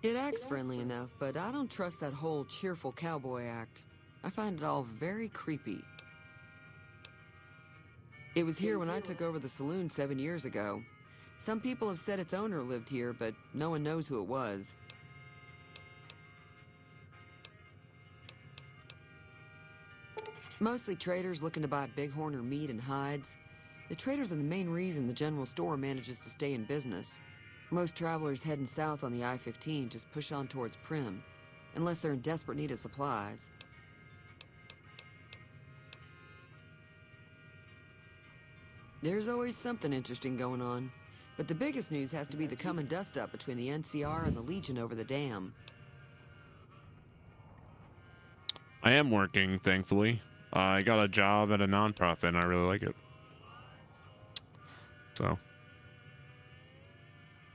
It acts friendly enough, but I don't trust that whole cheerful cowboy act. I find it all very creepy. It was here when I took over the saloon 7 years ago. Some people have said its owner lived here, but no one knows who it was. Mostly traders looking to buy bighorn or meat and hides. The traders are the main reason the general store manages to stay in business. Most travelers heading south on the I-15 just push on towards Prim, unless they're in desperate need of supplies. There's always something interesting going on, but the biggest news has to be the coming dust-up between the NCR and the Legion over the dam.
I am working, thankfully. I got a job at a nonprofit and I really like it. So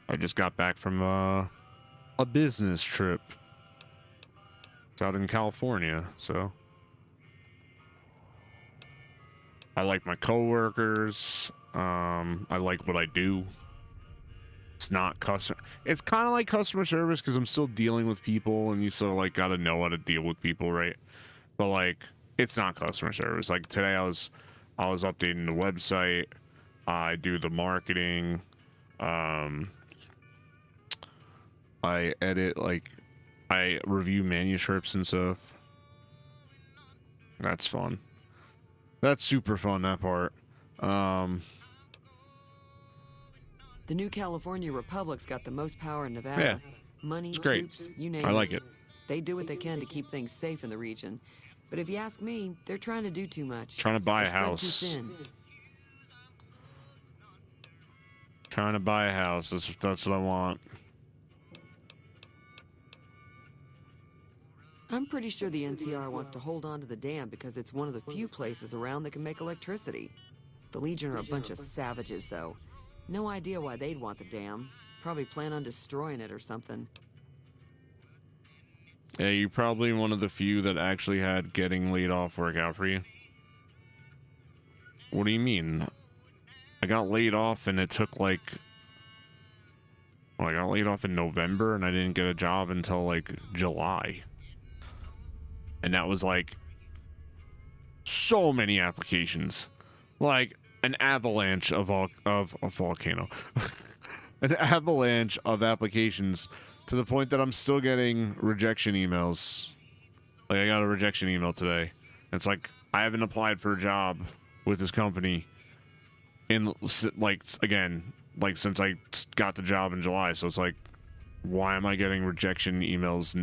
I just got back from a business trip. It's out in California, so I like my coworkers. I like what I do. It's not customer. It's kind of like customer service because I'm still dealing with people, and you sort of like got to know how to deal with people, right? But like, it's not customer service. Like today, I was updating the website. I do the marketing. I edit, like, I review manuscripts and stuff. That's fun. That's super fun, that part.
The new California Republic's got the most power in Nevada.
Yeah,
Money,
it's great.
troops, you name it.
I like it.
They do what they can to keep things safe in the region. But if you ask me, they're trying to do too much.
Trying to buy a
They're spread too
house.
thin.
Trying to buy a house. That's what I want.
I'm pretty sure the NCR wants to hold on to the dam because it's one of the few places around that can make electricity. The Legion are a bunch of savages, though. No idea why they'd want the dam. Probably plan on destroying it or something.
Yeah, you're probably one of the few that actually had getting laid off work out for you. What do you mean? I got laid off and it took like... Well, I got laid off in November and I didn't get a job until like July. And that was like so many applications. Like an avalanche of a volcano. An avalanche of applications to the point that I'm still getting rejection emails. Like I got a rejection email today. It's like I haven't applied for a job with this company in like again, like since I got the job in July. So it's like, why am I getting rejection emails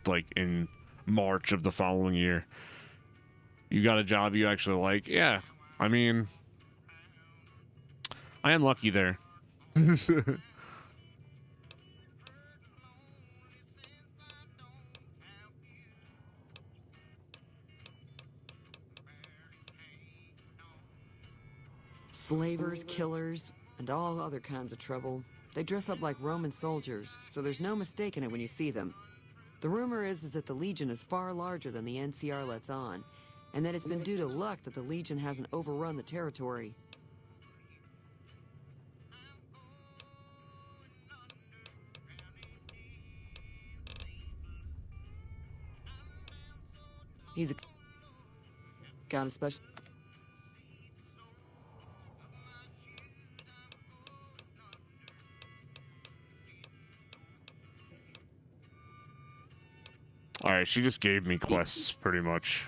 like in March of the following year? You got a job you actually like? Yeah. I mean, I am lucky there.
Slavers, killers, and all other kinds of trouble. They dress up like Roman soldiers, so there's no mistaking it when you see them. The rumor is that the Legion is far larger than the NCR lets on, and that it's been due to luck that the Legion hasn't overrun the territory. He's got a special...
Alright, she just gave me quests, pretty much.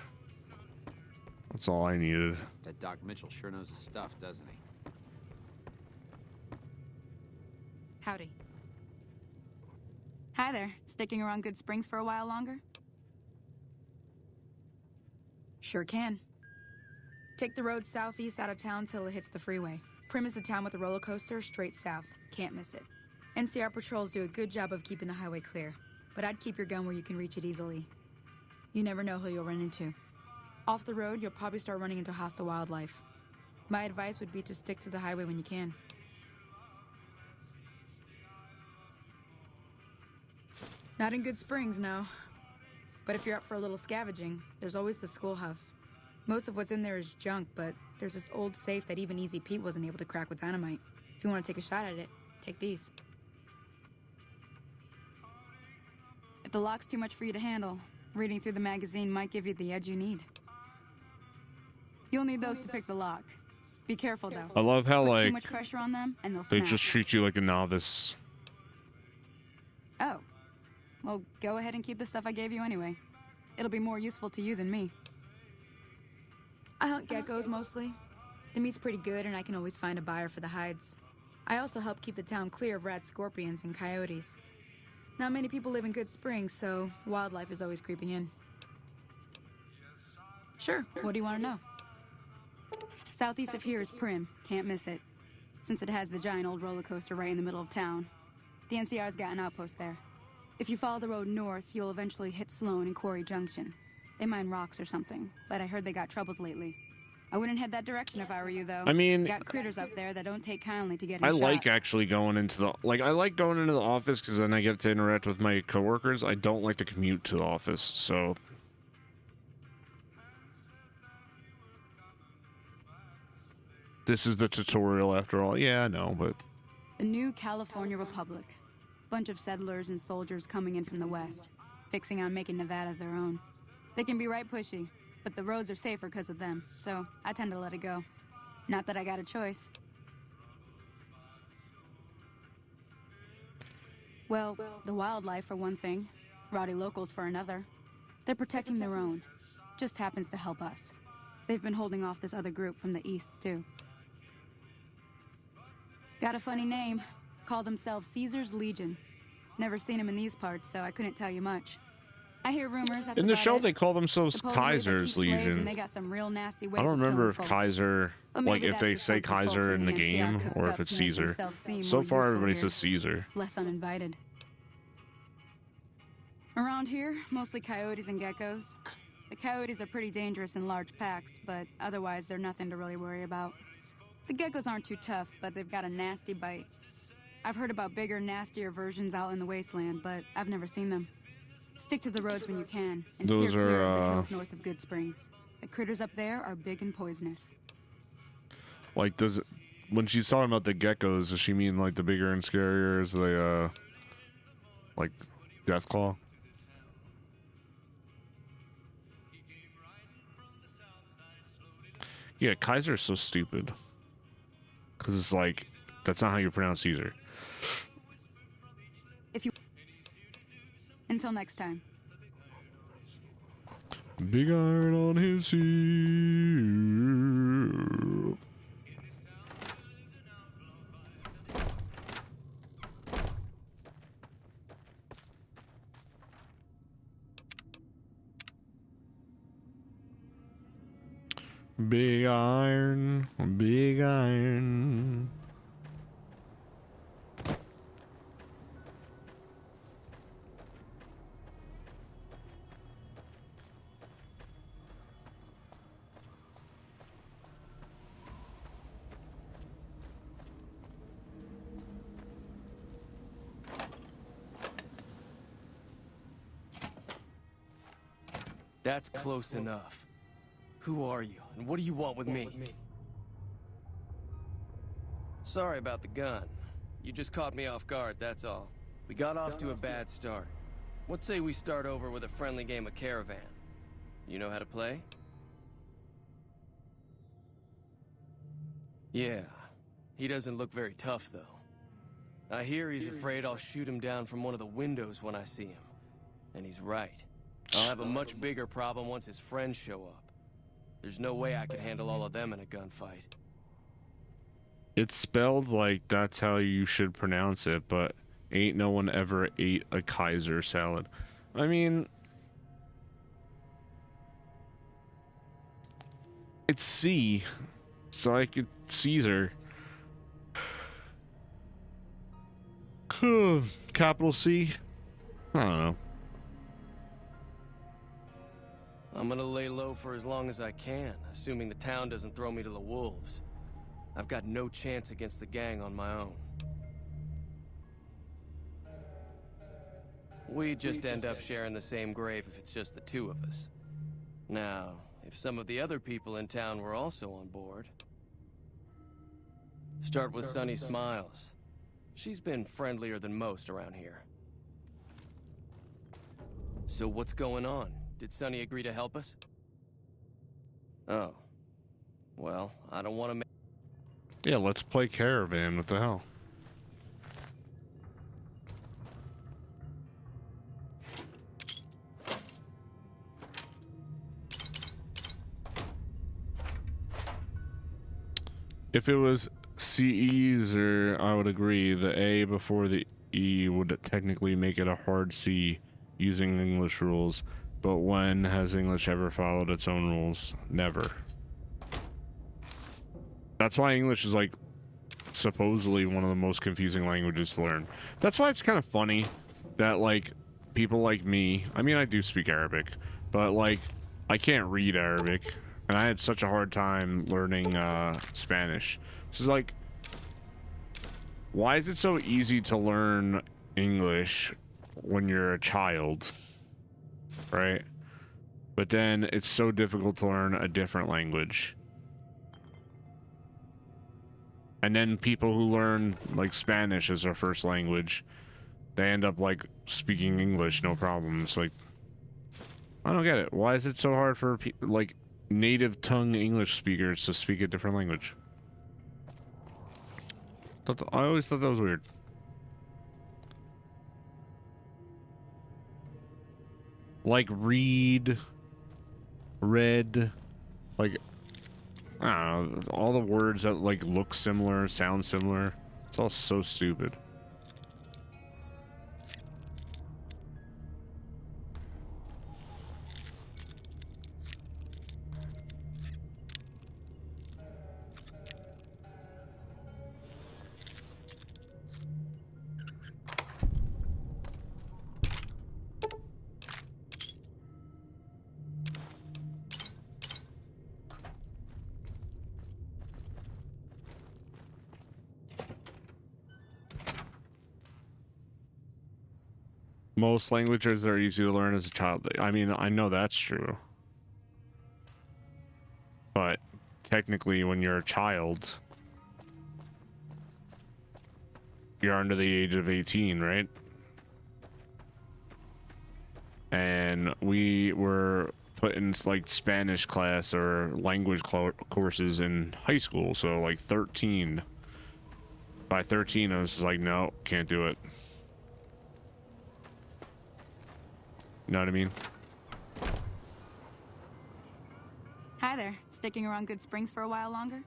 That's all I needed.
That Doc Mitchell sure knows his stuff, doesn't he?
Howdy.
Hi there. Sticking around Good Springs for a while longer?
Sure can. Take the road southeast out of town till it hits the freeway. Prim is the town with the roller coaster straight south. Can't miss it. NCR patrols do a good job of keeping the highway clear, but I'd keep your gun where you can reach it easily. You never know who you'll run into. Off the road, you'll probably start running into hostile wildlife. My advice would be to stick to the highway when you can. Not in Good Springs, no. But if you're up for a little scavenging, there's always the schoolhouse. Most of what's in there is junk, but there's this old safe that even Easy Pete wasn't able to crack with dynamite. If you want to take a shot at it, take these.
If the lock's too much for you to handle, reading through the magazine might give you the edge you need. You'll need those to pick the lock. Be careful, though.
I love how,
Put
like,
too much pressure on them, and they'll
they
snap.
just treat you like a novice.
Oh. Well, go ahead and keep the stuff I gave you anyway. It'll be more useful to you than me.
I hunt geckos mostly. The meat's pretty good, and I can always find a buyer for the hides. I also help keep the town clear of rat scorpions and coyotes. Not many people live in Good Springs, so wildlife is always creeping in. Sure, what do you want to know?
Southeast of here is Prim. Can't miss it. Since it has the giant old roller coaster right in the middle of town. The NCR's got an outpost there. If you follow the road north, you'll eventually hit Sloan and Quarry Junction. They mine rocks or something, but I heard they got troubles lately. I wouldn't head that direction if I were you, though.
I mean,
got critters up there that don't take kindly to getting
I
shot.
like actually going into the I like going into the office because then I get to interact with my coworkers. I don't like the commute to the office, so this is the tutorial after all. Yeah, I know, but
The new California Republic. Bunch of settlers and soldiers coming in from the west, fixing on making Nevada their own. They can be right pushy, but the roads are safer because of them, so I tend to let it go. Not that I got a choice. Well, the wildlife for one thing, rowdy locals for another. They're protecting their own. Just happens to help us. They've been holding off this other group from the east, too. Got a funny name. Call themselves Caesar's Legion. Never seen them in these parts, so I couldn't tell you much. I hear rumors that's
in the
about
show
it.
they call themselves
Supposedly they keep
Kaiser's
slaves,
Legion.
and they got some real nasty ways
I don't
of
remember
killing
if
folks.
Kaiser,
But
like
maybe
if
that's
they
just
say
something folks
Kaiser
in
in the
NCR
game
cooked
or
up
if it's
to make
Caesar.
themselves seem
So
more
far,
useful
everybody
here.
says Caesar.
Less uninvited. Around here, mostly coyotes and geckos. The coyotes are pretty dangerous in large packs, but otherwise they're nothing to really worry about. The geckos aren't too tough, but they've got a nasty bite. I've heard about bigger, nastier versions out in the wasteland, but I've never seen them. Stick to the roads when you can, and
Those
steer clear of
are,
the hills north of Good Springs. The critters up there are big and poisonous.
Like, does it, when she's talking about the geckos, does she mean like the bigger and scarier as the like Deathclaw? Yeah, Kaiser is so stupid. Because it's like, that's not how you pronounce Caesar.
Until next time.
Big iron on his heel. Big iron, big iron.
That's close enough. Who are you, and what do you want with me? Sorry about the gun. You just caught me off guard, that's all. We got off to a bad start. What say we start over with a friendly game of Caravan? You know how to play? Yeah. He doesn't look very tough, though. I hear he's afraid I'll shoot him down from one of the windows when I see him. And he's right. I'll have a much bigger problem once his friends show up. There's no way I could handle all of them in a gunfight.
It's spelled like that's how you should pronounce it, but ain't no one ever ate a Kaiser salad. I mean, it's C, so I could Caesar. Capital C? I don't know.
I'm gonna lay low for as long as I can, assuming the town doesn't throw me to the wolves. I've got no chance against the gang on my own. We just end up sharing the same grave if it's just the two of us. Now, if some of the other people in town were also on board... Start with Sunny Smiles. She's been friendlier than most around here. So what's going on? Did Sunny agree to help us? Oh. Well, I don't want to make...
Yeah, let's play Caravan. What the hell? If it was CEs, I would agree. The A before the E would technically make it a hard C using English rules. But when has English ever followed its own rules? Never. That's why English is like supposedly one of the most confusing languages to learn. That's why it's kind of funny that like people like me, I mean I do speak Arabic, but like I can't read Arabic, and I had such a hard time learning Spanish. So it's like, why is it so easy to learn English when you're a child, right? But then it's so difficult to learn a different language. And then people who learn like Spanish as their first language, they end up like speaking English no problem. It's like, I don't get it. Why is it so hard for like native tongue English speakers to speak a different language? I always thought that was weird. Like read, read, like I don't know, all the words that like look similar, sound similar. It's all so stupid. Most languages are easy to learn as a child. I mean, I know that's true. But technically, when you're a child, you're under the age of 18, right? And we were put in like Spanish class or language courses in high school. So like 13. By 13, I was just like, no, can't do it. You know what I mean?
Hi there. Sticking around Good Springs for a while longer?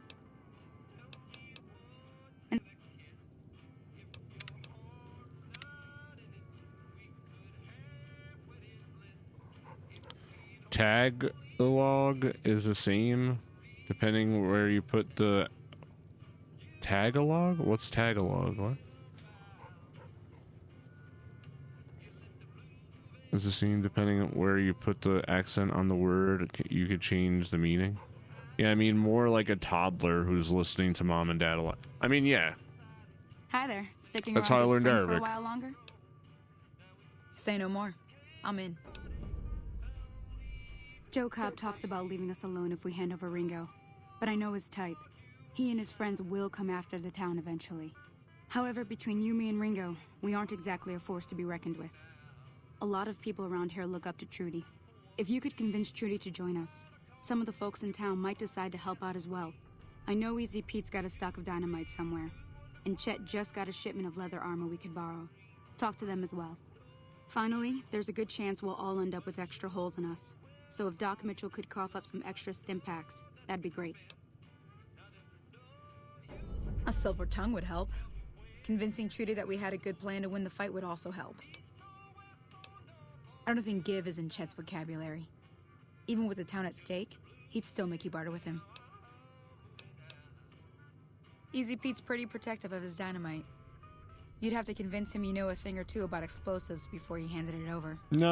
Tag log is the same depending where you put the Tagalog? What's Tagalog? What? Is the same depending on where you put the accent on the word, you could change the meaning? Yeah, I mean more like a toddler who's listening to mom and dad a lot. I mean, yeah.
Hi there. Sticking
That's
around
how I
Good
learned
Springs for a
Arabic.
while longer?
Say no more. I'm in.
Joe Cobb talks about leaving us alone if we hand over Ringo, but I know his type. He and his friends will come after the town eventually. However, between you, me, and Ringo, we aren't exactly a force to be reckoned with. A lot of people around here look up to Trudy. If you could convince Trudy to join us, some of the folks in town might decide to help out as well. I know Easy Pete's got a stock of dynamite somewhere, and Chet just got a shipment of leather armor we could borrow. Talk to them as well. Finally, there's a good chance we'll all end up with extra holes in us. So if Doc Mitchell could cough up some extra stim packs, that'd be great.
A silver tongue would help. Convincing Trudy that we had a good plan to win the fight would also help. I don't think give is in Chet's vocabulary. Even with the town at stake, he'd still make you barter with him. Easy Pete's pretty protective of his dynamite. You'd have to convince him you know a thing or two about explosives before you handed it over.
No.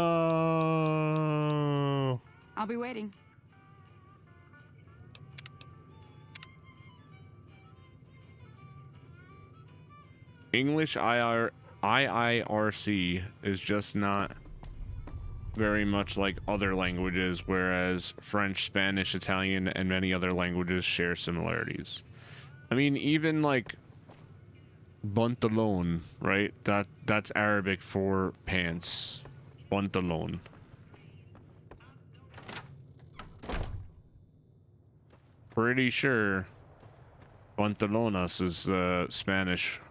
I'll be waiting.
English IIRC is just not very much like other languages, whereas French, Spanish, Italian, and many other languages share similarities. I mean, even like pantalon, right? That's Arabic for pants. Pantalon. Pretty sure pantalonas is the Spanish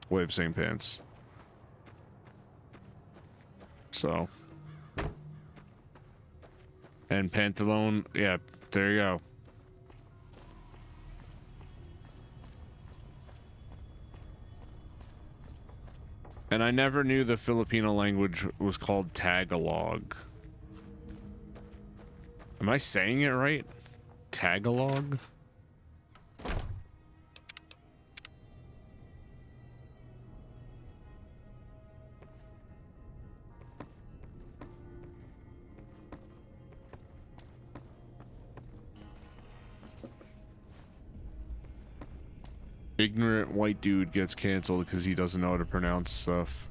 way of saying pants. So. And pantalon, yeah, there you go. And I never knew the Filipino language was called Tagalog. Am I saying it right? Tagalog? Ignorant white dude gets canceled because he doesn't know how to pronounce stuff.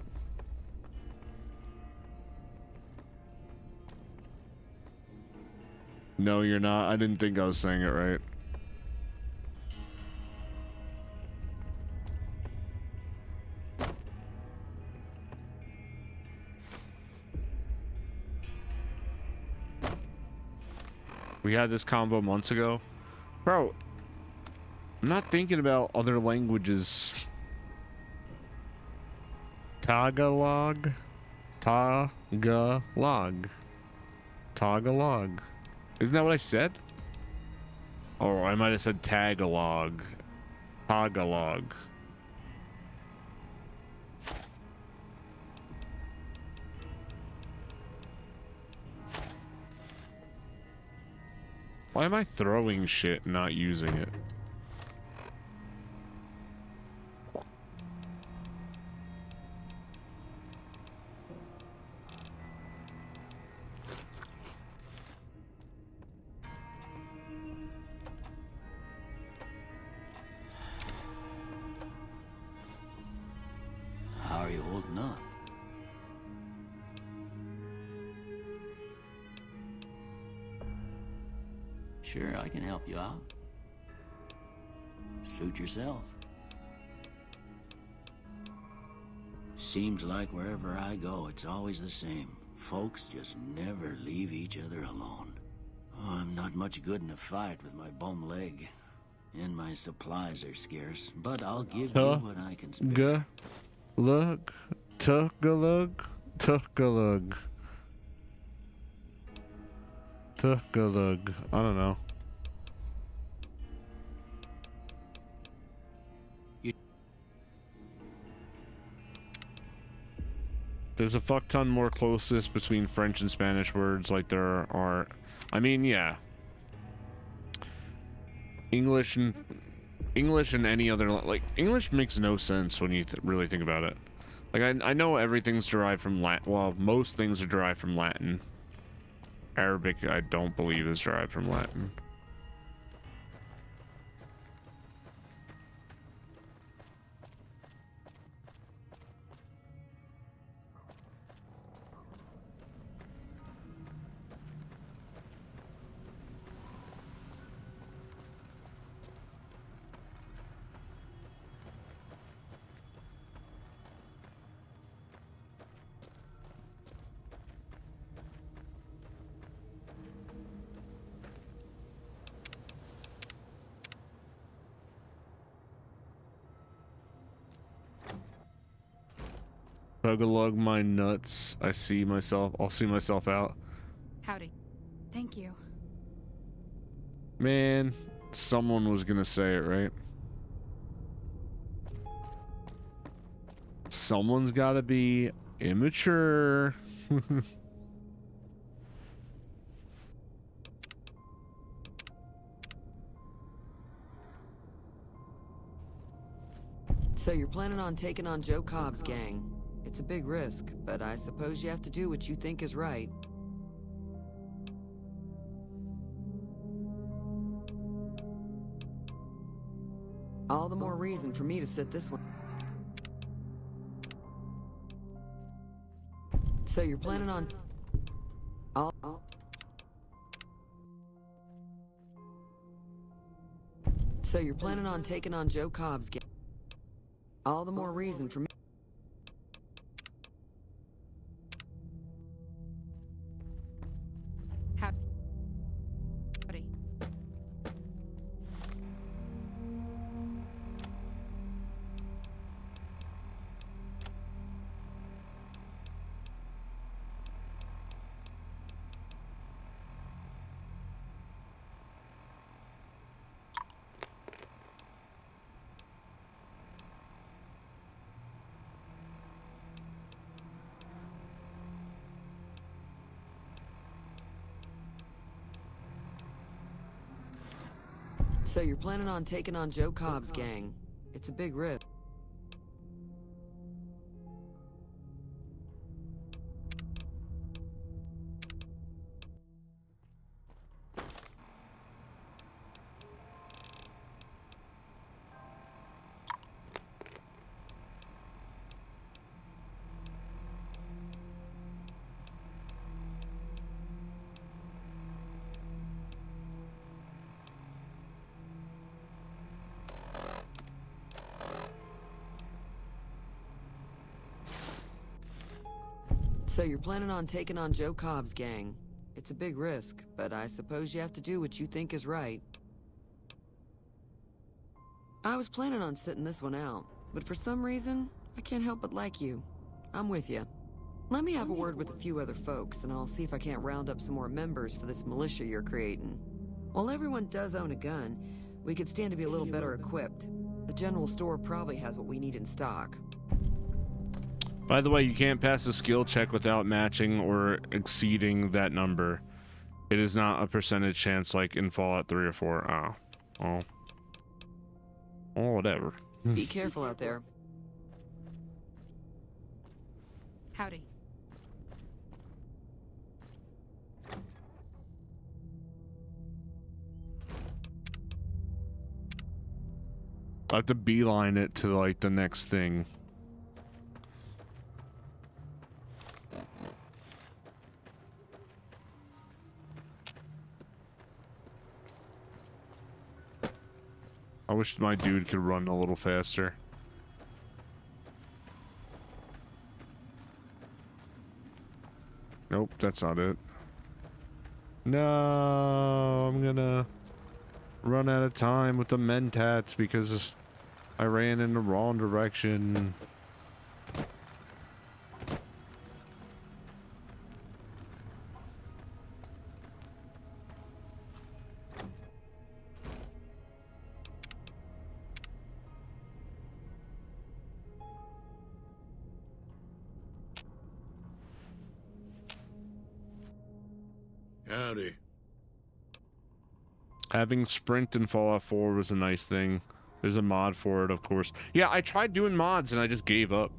No, you're not. I didn't think I was saying it right. We had this convo months ago. Bro, I'm not thinking about other languages. Tagalog. Tagalog. Tagalog. Isn't that what I said? Or I might have said Tagalog. Tagalog. Why am I throwing shit and not using it?
How are you holding up? Sure, I can help you out. Suit yourself. Seems like wherever I go, it's always the same. Folks just never leave each other alone. Oh, I'm not much good in a fight with my bum leg. And my supplies are scarce, but I'll give you what I can spare.
Look, Tagalog, Tagalog. Tagalog. I don't know. There's a fuck ton more closeness between French and Spanish words like there are. I mean, yeah. English and any other, like, English makes no sense when you really think about it. Like, I know everything's derived from Latin. Well, most things are derived from Latin. Arabic, I don't believe, is derived from Latin. Tagalog my nuts. I'll see myself out.
Howdy. Thank you.
Man, someone was gonna say it, right? Someone's gotta be immature.
So you're planning on taking on Joe Cobb's gang. It's a big risk, but I suppose you have to do what you think is right. All the more reason for me to sit this one. So you're planning on... So you're planning on taking on Joe Cobb's gang. All the more reason for me...
Howdy.
So you're planning on taking on Joe Cobb's gang. It's a big risk. So you're planning on taking on Joe Cobb's gang. It's a big risk, but I suppose you have to do what you think is right. I was planning on sitting this one out, but for some reason, I can't help but like you. I'm with you. Let me have a word with a few other folks, and I'll see if I can't round up some more members for this militia you're creating. While everyone does own a gun, we could stand to be a little better equipped. The general store probably has what we need in stock.
By the way, you can't pass a skill check without matching or exceeding that number. It is not a percentage chance like in Fallout 3 or 4. Oh, whatever.
Be careful out there.
Howdy.
I have to beeline it to like the next thing. I wish my dude could run a little faster. Nope, that's not it. No, I'm gonna run out of time with the mentats because I ran in the wrong direction.
Howdy.
Having sprint in Fallout 4 was a nice thing. There's a mod for it, of course. Yeah, I tried doing mods and I just gave up.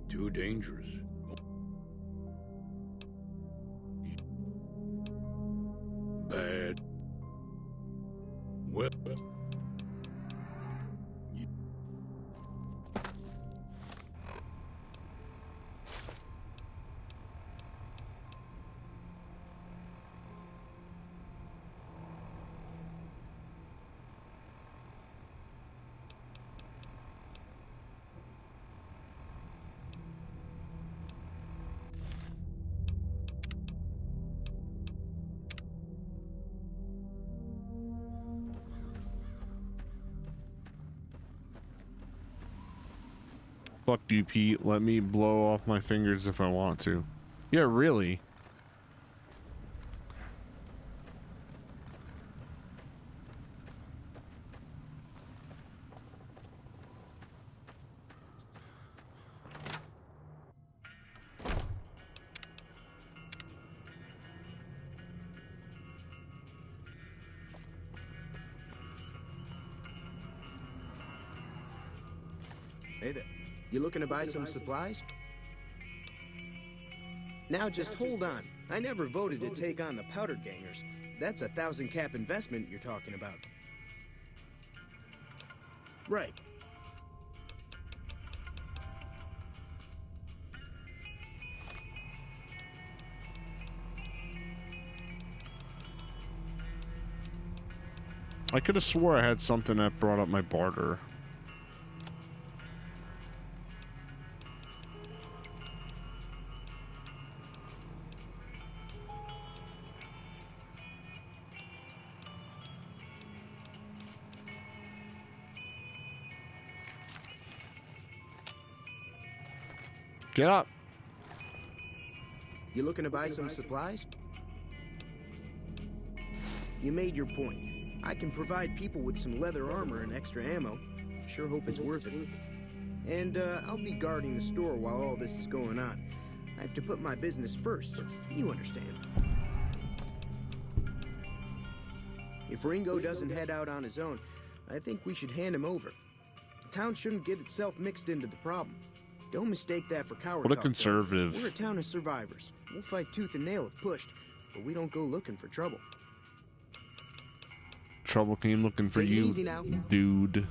Too dangerous. Bad. Well.
Fuck you, Pete. Let me blow off my fingers if I want to. Yeah, really?
Hey there. You looking to buy some supplies? Now just hold on. I never voted to take on the powder gangers. That's a 1,000 cap investment you're talking about. Right.
I could have swore I had something that brought up my barter. Get up.
You looking to buy some supplies? You made your point. I can provide people with some leather armor and extra ammo. Sure hope it's worth it. And I'll be guarding the store while all this is going on. I have to put my business first. You understand. If Ringo doesn't head out on his own, I think we should hand him over. The town shouldn't get itself mixed into the problem. Don't mistake that for coward
What a
talk,
conservative.
though. We're a town of survivors. We'll fight tooth and nail if pushed, but we don't go looking for trouble.
Trouble came looking for
Take it
you,
easy now.
dude.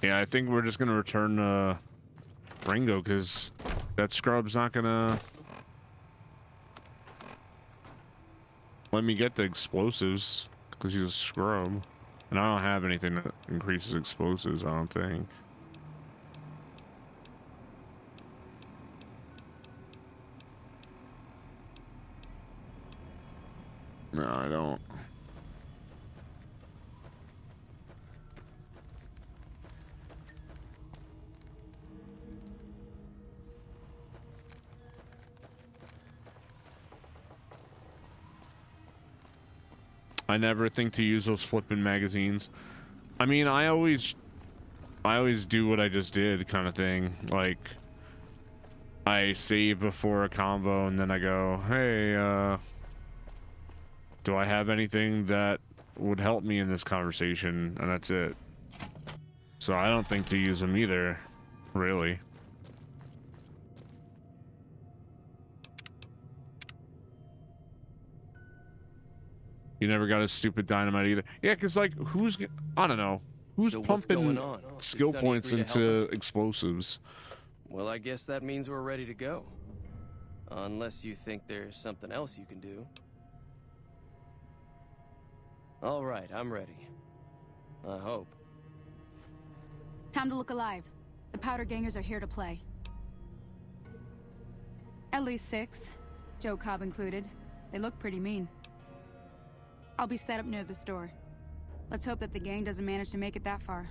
Yeah, I think we're just gonna return Ringo because that scrub's not gonna let me get the explosives because he's a scrub, and I don't have anything that increases explosives. I don't think. No, I don't. I never think to use those flipping magazines. I mean, I always do what I just did, kind of thing. Like, I save before a convo, and then I go, hey, do I have anything that would help me in this conversation? And that's it. So I don't think to use them either, really. You never got a stupid dynamite either. Yeah, because, like, I don't know. Who's
So what's
pumping
going on?
skill
Did Sonny
points
agree to help
into
us?
explosives?
Well, I guess that means we're ready to go. Unless you think there's something else you can do. All right, I'm ready. I hope.
Time to look alive. The powder gangers are here to play. At least 6, Joe Cobb included. They look pretty mean. I'll be set up near the store. Let's hope that the gang doesn't manage to make it that far.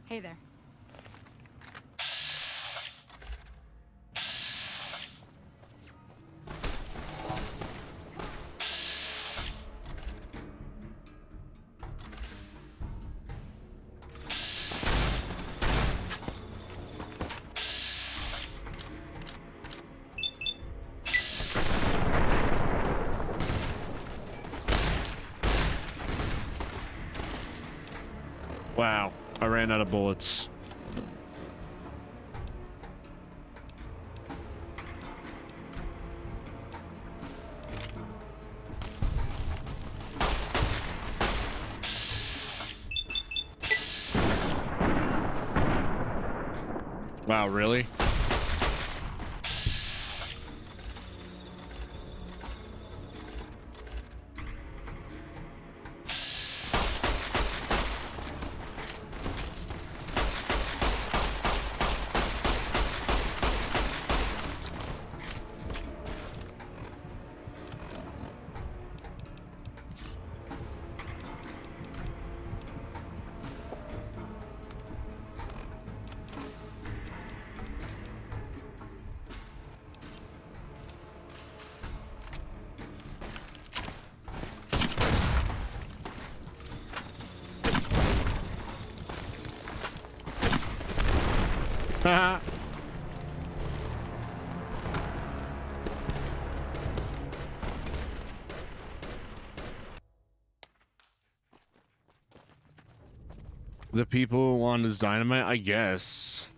Hey there.
Wow, I ran out of bullets. Wow, really? The people who want his dynamite, I guess.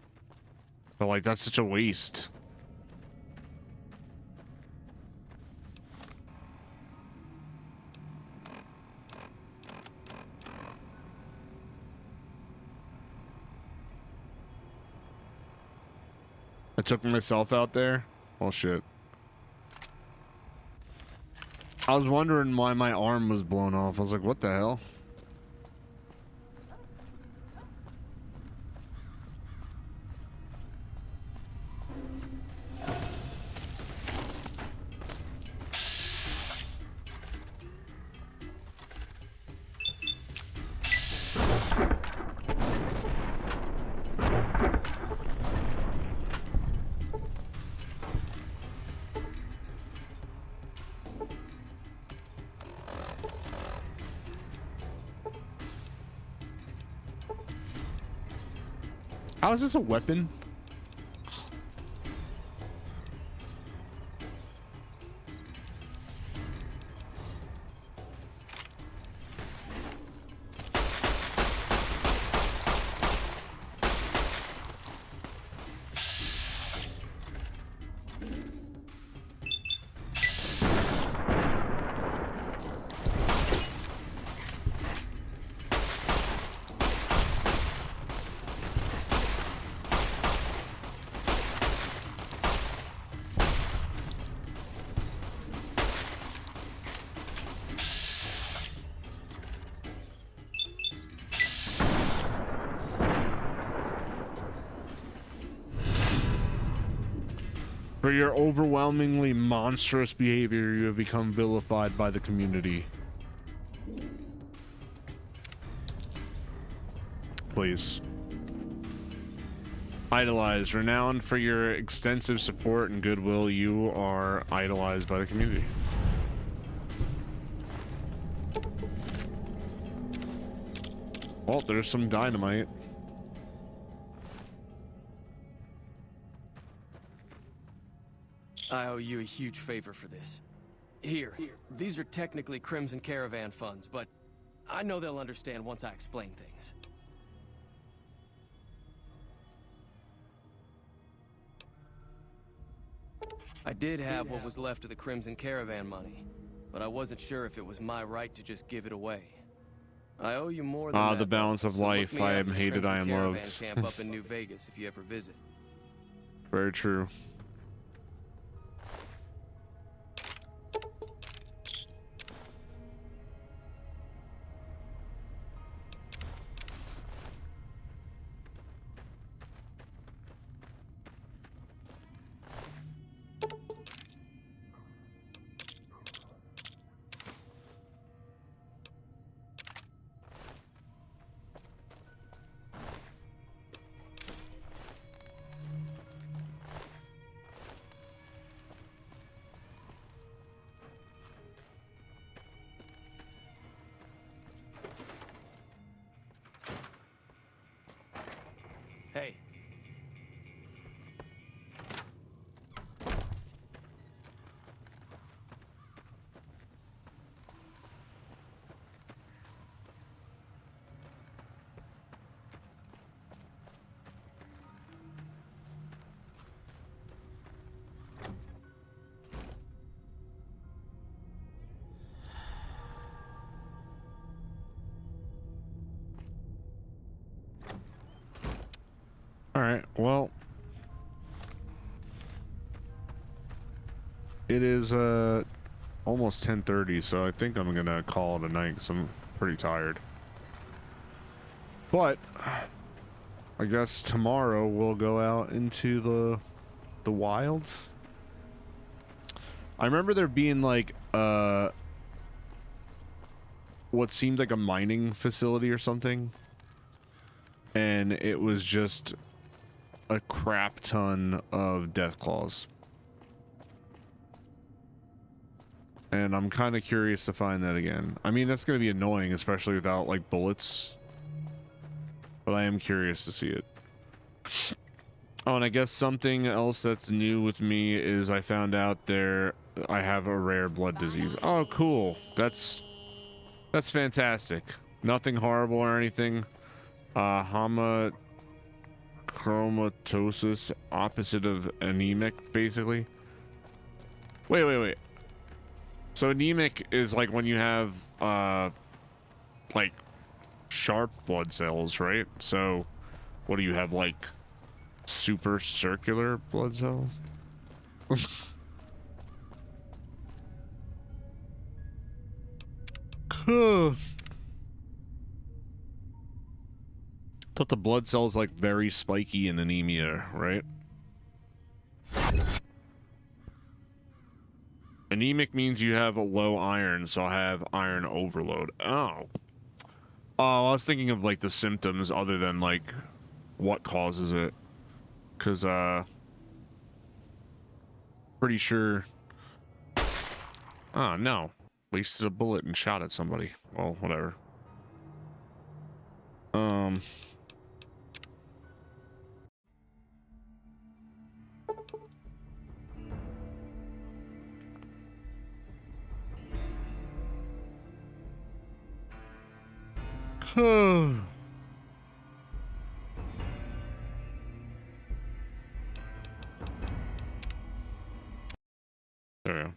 But like, that's such a waste. I took myself out there. Oh shit. I was wondering why my arm was blown off. I was like, what the hell? How is this a weapon? For your overwhelmingly monstrous behavior, you have become vilified by the community. Please. Idolized. Renowned for your extensive support and goodwill, you are idolized by the community. Well, there's some dynamite.
I owe you a huge favor for this. Here, these are technically Crimson Caravan funds, but I know they'll understand once I explain things. I did have what was left of the Crimson Caravan money, but I wasn't sure if it was my right to just give it away. I owe you more than that,
the balance of
so look
life.
me
I
up
am
at the
hated,
Crimson
I am
Caravan
loved.
camp up in New Vegas if you ever visit.
Very true.
Hey.
All right, well, it is almost 10:30, so I think I'm gonna call it a night because I'm pretty tired. But I guess tomorrow we'll go out into the wilds. I remember there being like what seemed like a mining facility or something, and it was just a crap ton of death claws. And I'm kind of curious to find that again. I mean, that's going to be annoying, especially without like bullets. But I am curious to see it. Oh, and I guess something else that's new with me is I found out I have a rare blood disease. Oh, cool. That's fantastic. Nothing horrible or anything. Hemochromatosis, opposite of anemic, basically. Wait. So anemic is like when you have like sharp blood cells, right? So what do you have, like super circular blood cells? Thought the blood cells like very spiky in anemia, right? Anemic means you have a low iron, so I have iron overload. Oh, I was thinking of like the symptoms other than like what causes it, because pretty sure. Oh no, wasted a bullet and shot at somebody. Well, whatever. There we go.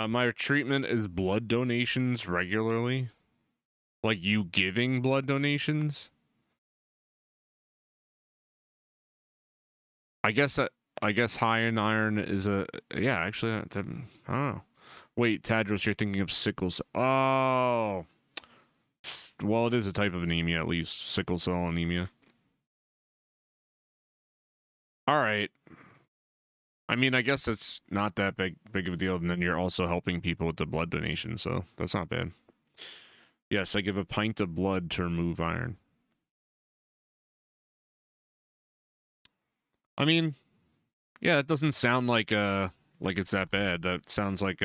My treatment is blood donations regularly. Like you giving blood donations? I guess high in iron is a... Yeah, actually, I don't know. Wait, Tadros, you're thinking of sickle cell. Oh. Well, it is a type of anemia, at least. Sickle cell anemia. All right. I mean, I guess it's not that big of a deal, and then you're also helping people with the blood donation, so that's not bad. Yes, I give a pint of blood to remove iron. I mean, yeah, it doesn't sound like it's that bad. That sounds like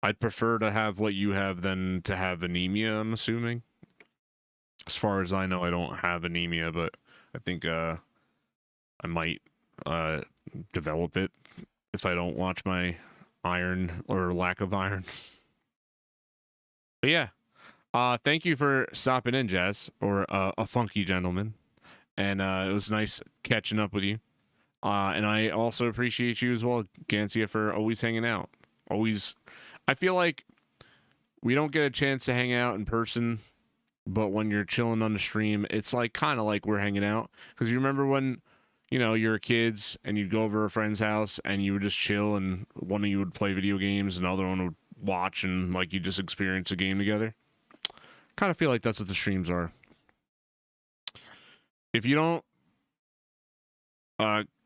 I'd prefer to have what you have than to have anemia, I'm assuming. As far as I know, I don't have anemia, but I think I might develop it if I don't watch my iron or lack of iron. But yeah, thank you for stopping in, Jazz, or a funky gentleman. And it was nice catching up with you. And I also appreciate you as well, Gancia, for always hanging out. Always. I feel like we don't get a chance to hang out in person, but when you're chilling on the stream, it's like kind of like we're hanging out. Because you remember when, you know, you were kids and you'd go over to a friend's house and you would just chill and one of you would play video games and the other one would watch and like you just experience a game together. Kind of feel like that's what the streams are. If you don't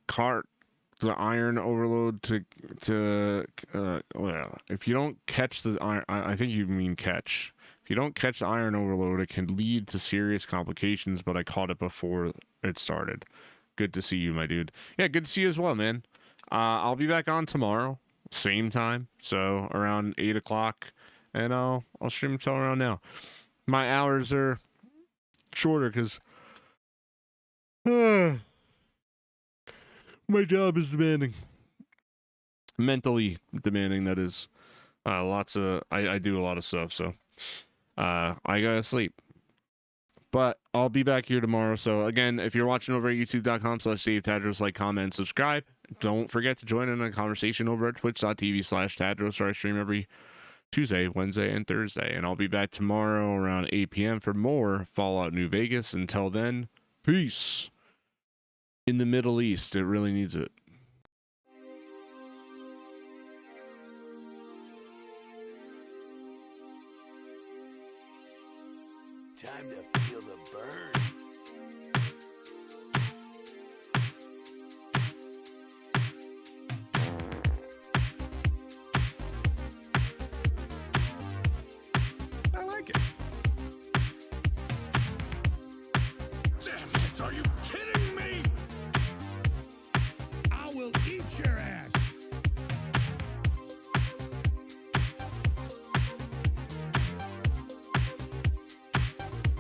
cart the iron overload well, if you don't catch the iron, I think you mean catch. If you don't catch the iron overload, it can lead to serious complications, but I caught it before it started. Good to see you, my dude. Yeah, good to see you as well, man. I'll be back on tomorrow, same time, so around 8 o'clock, and I'll stream until around now. My hours are shorter because my job is demanding. Mentally demanding, that is. I do a lot of stuff, so I gotta sleep. But I'll be back here tomorrow. So again, if you're watching over at youtube.com/SaveTadros, like, comment, subscribe. Don't forget to join in a conversation over at twitch.tv/Tadros, where I stream every Tuesday, Wednesday, and Thursday. And I'll be back tomorrow around 8 p.m. for more Fallout New Vegas. Until then, peace. In the Middle East, it really needs it.
Time to feel the burn.
I like it. Damn it, are you kidding me? I will eat your ass.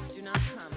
Do not come.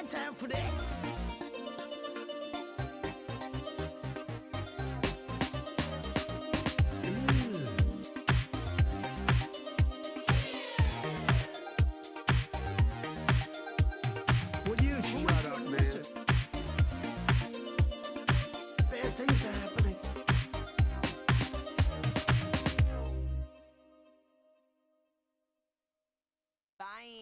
got time for that.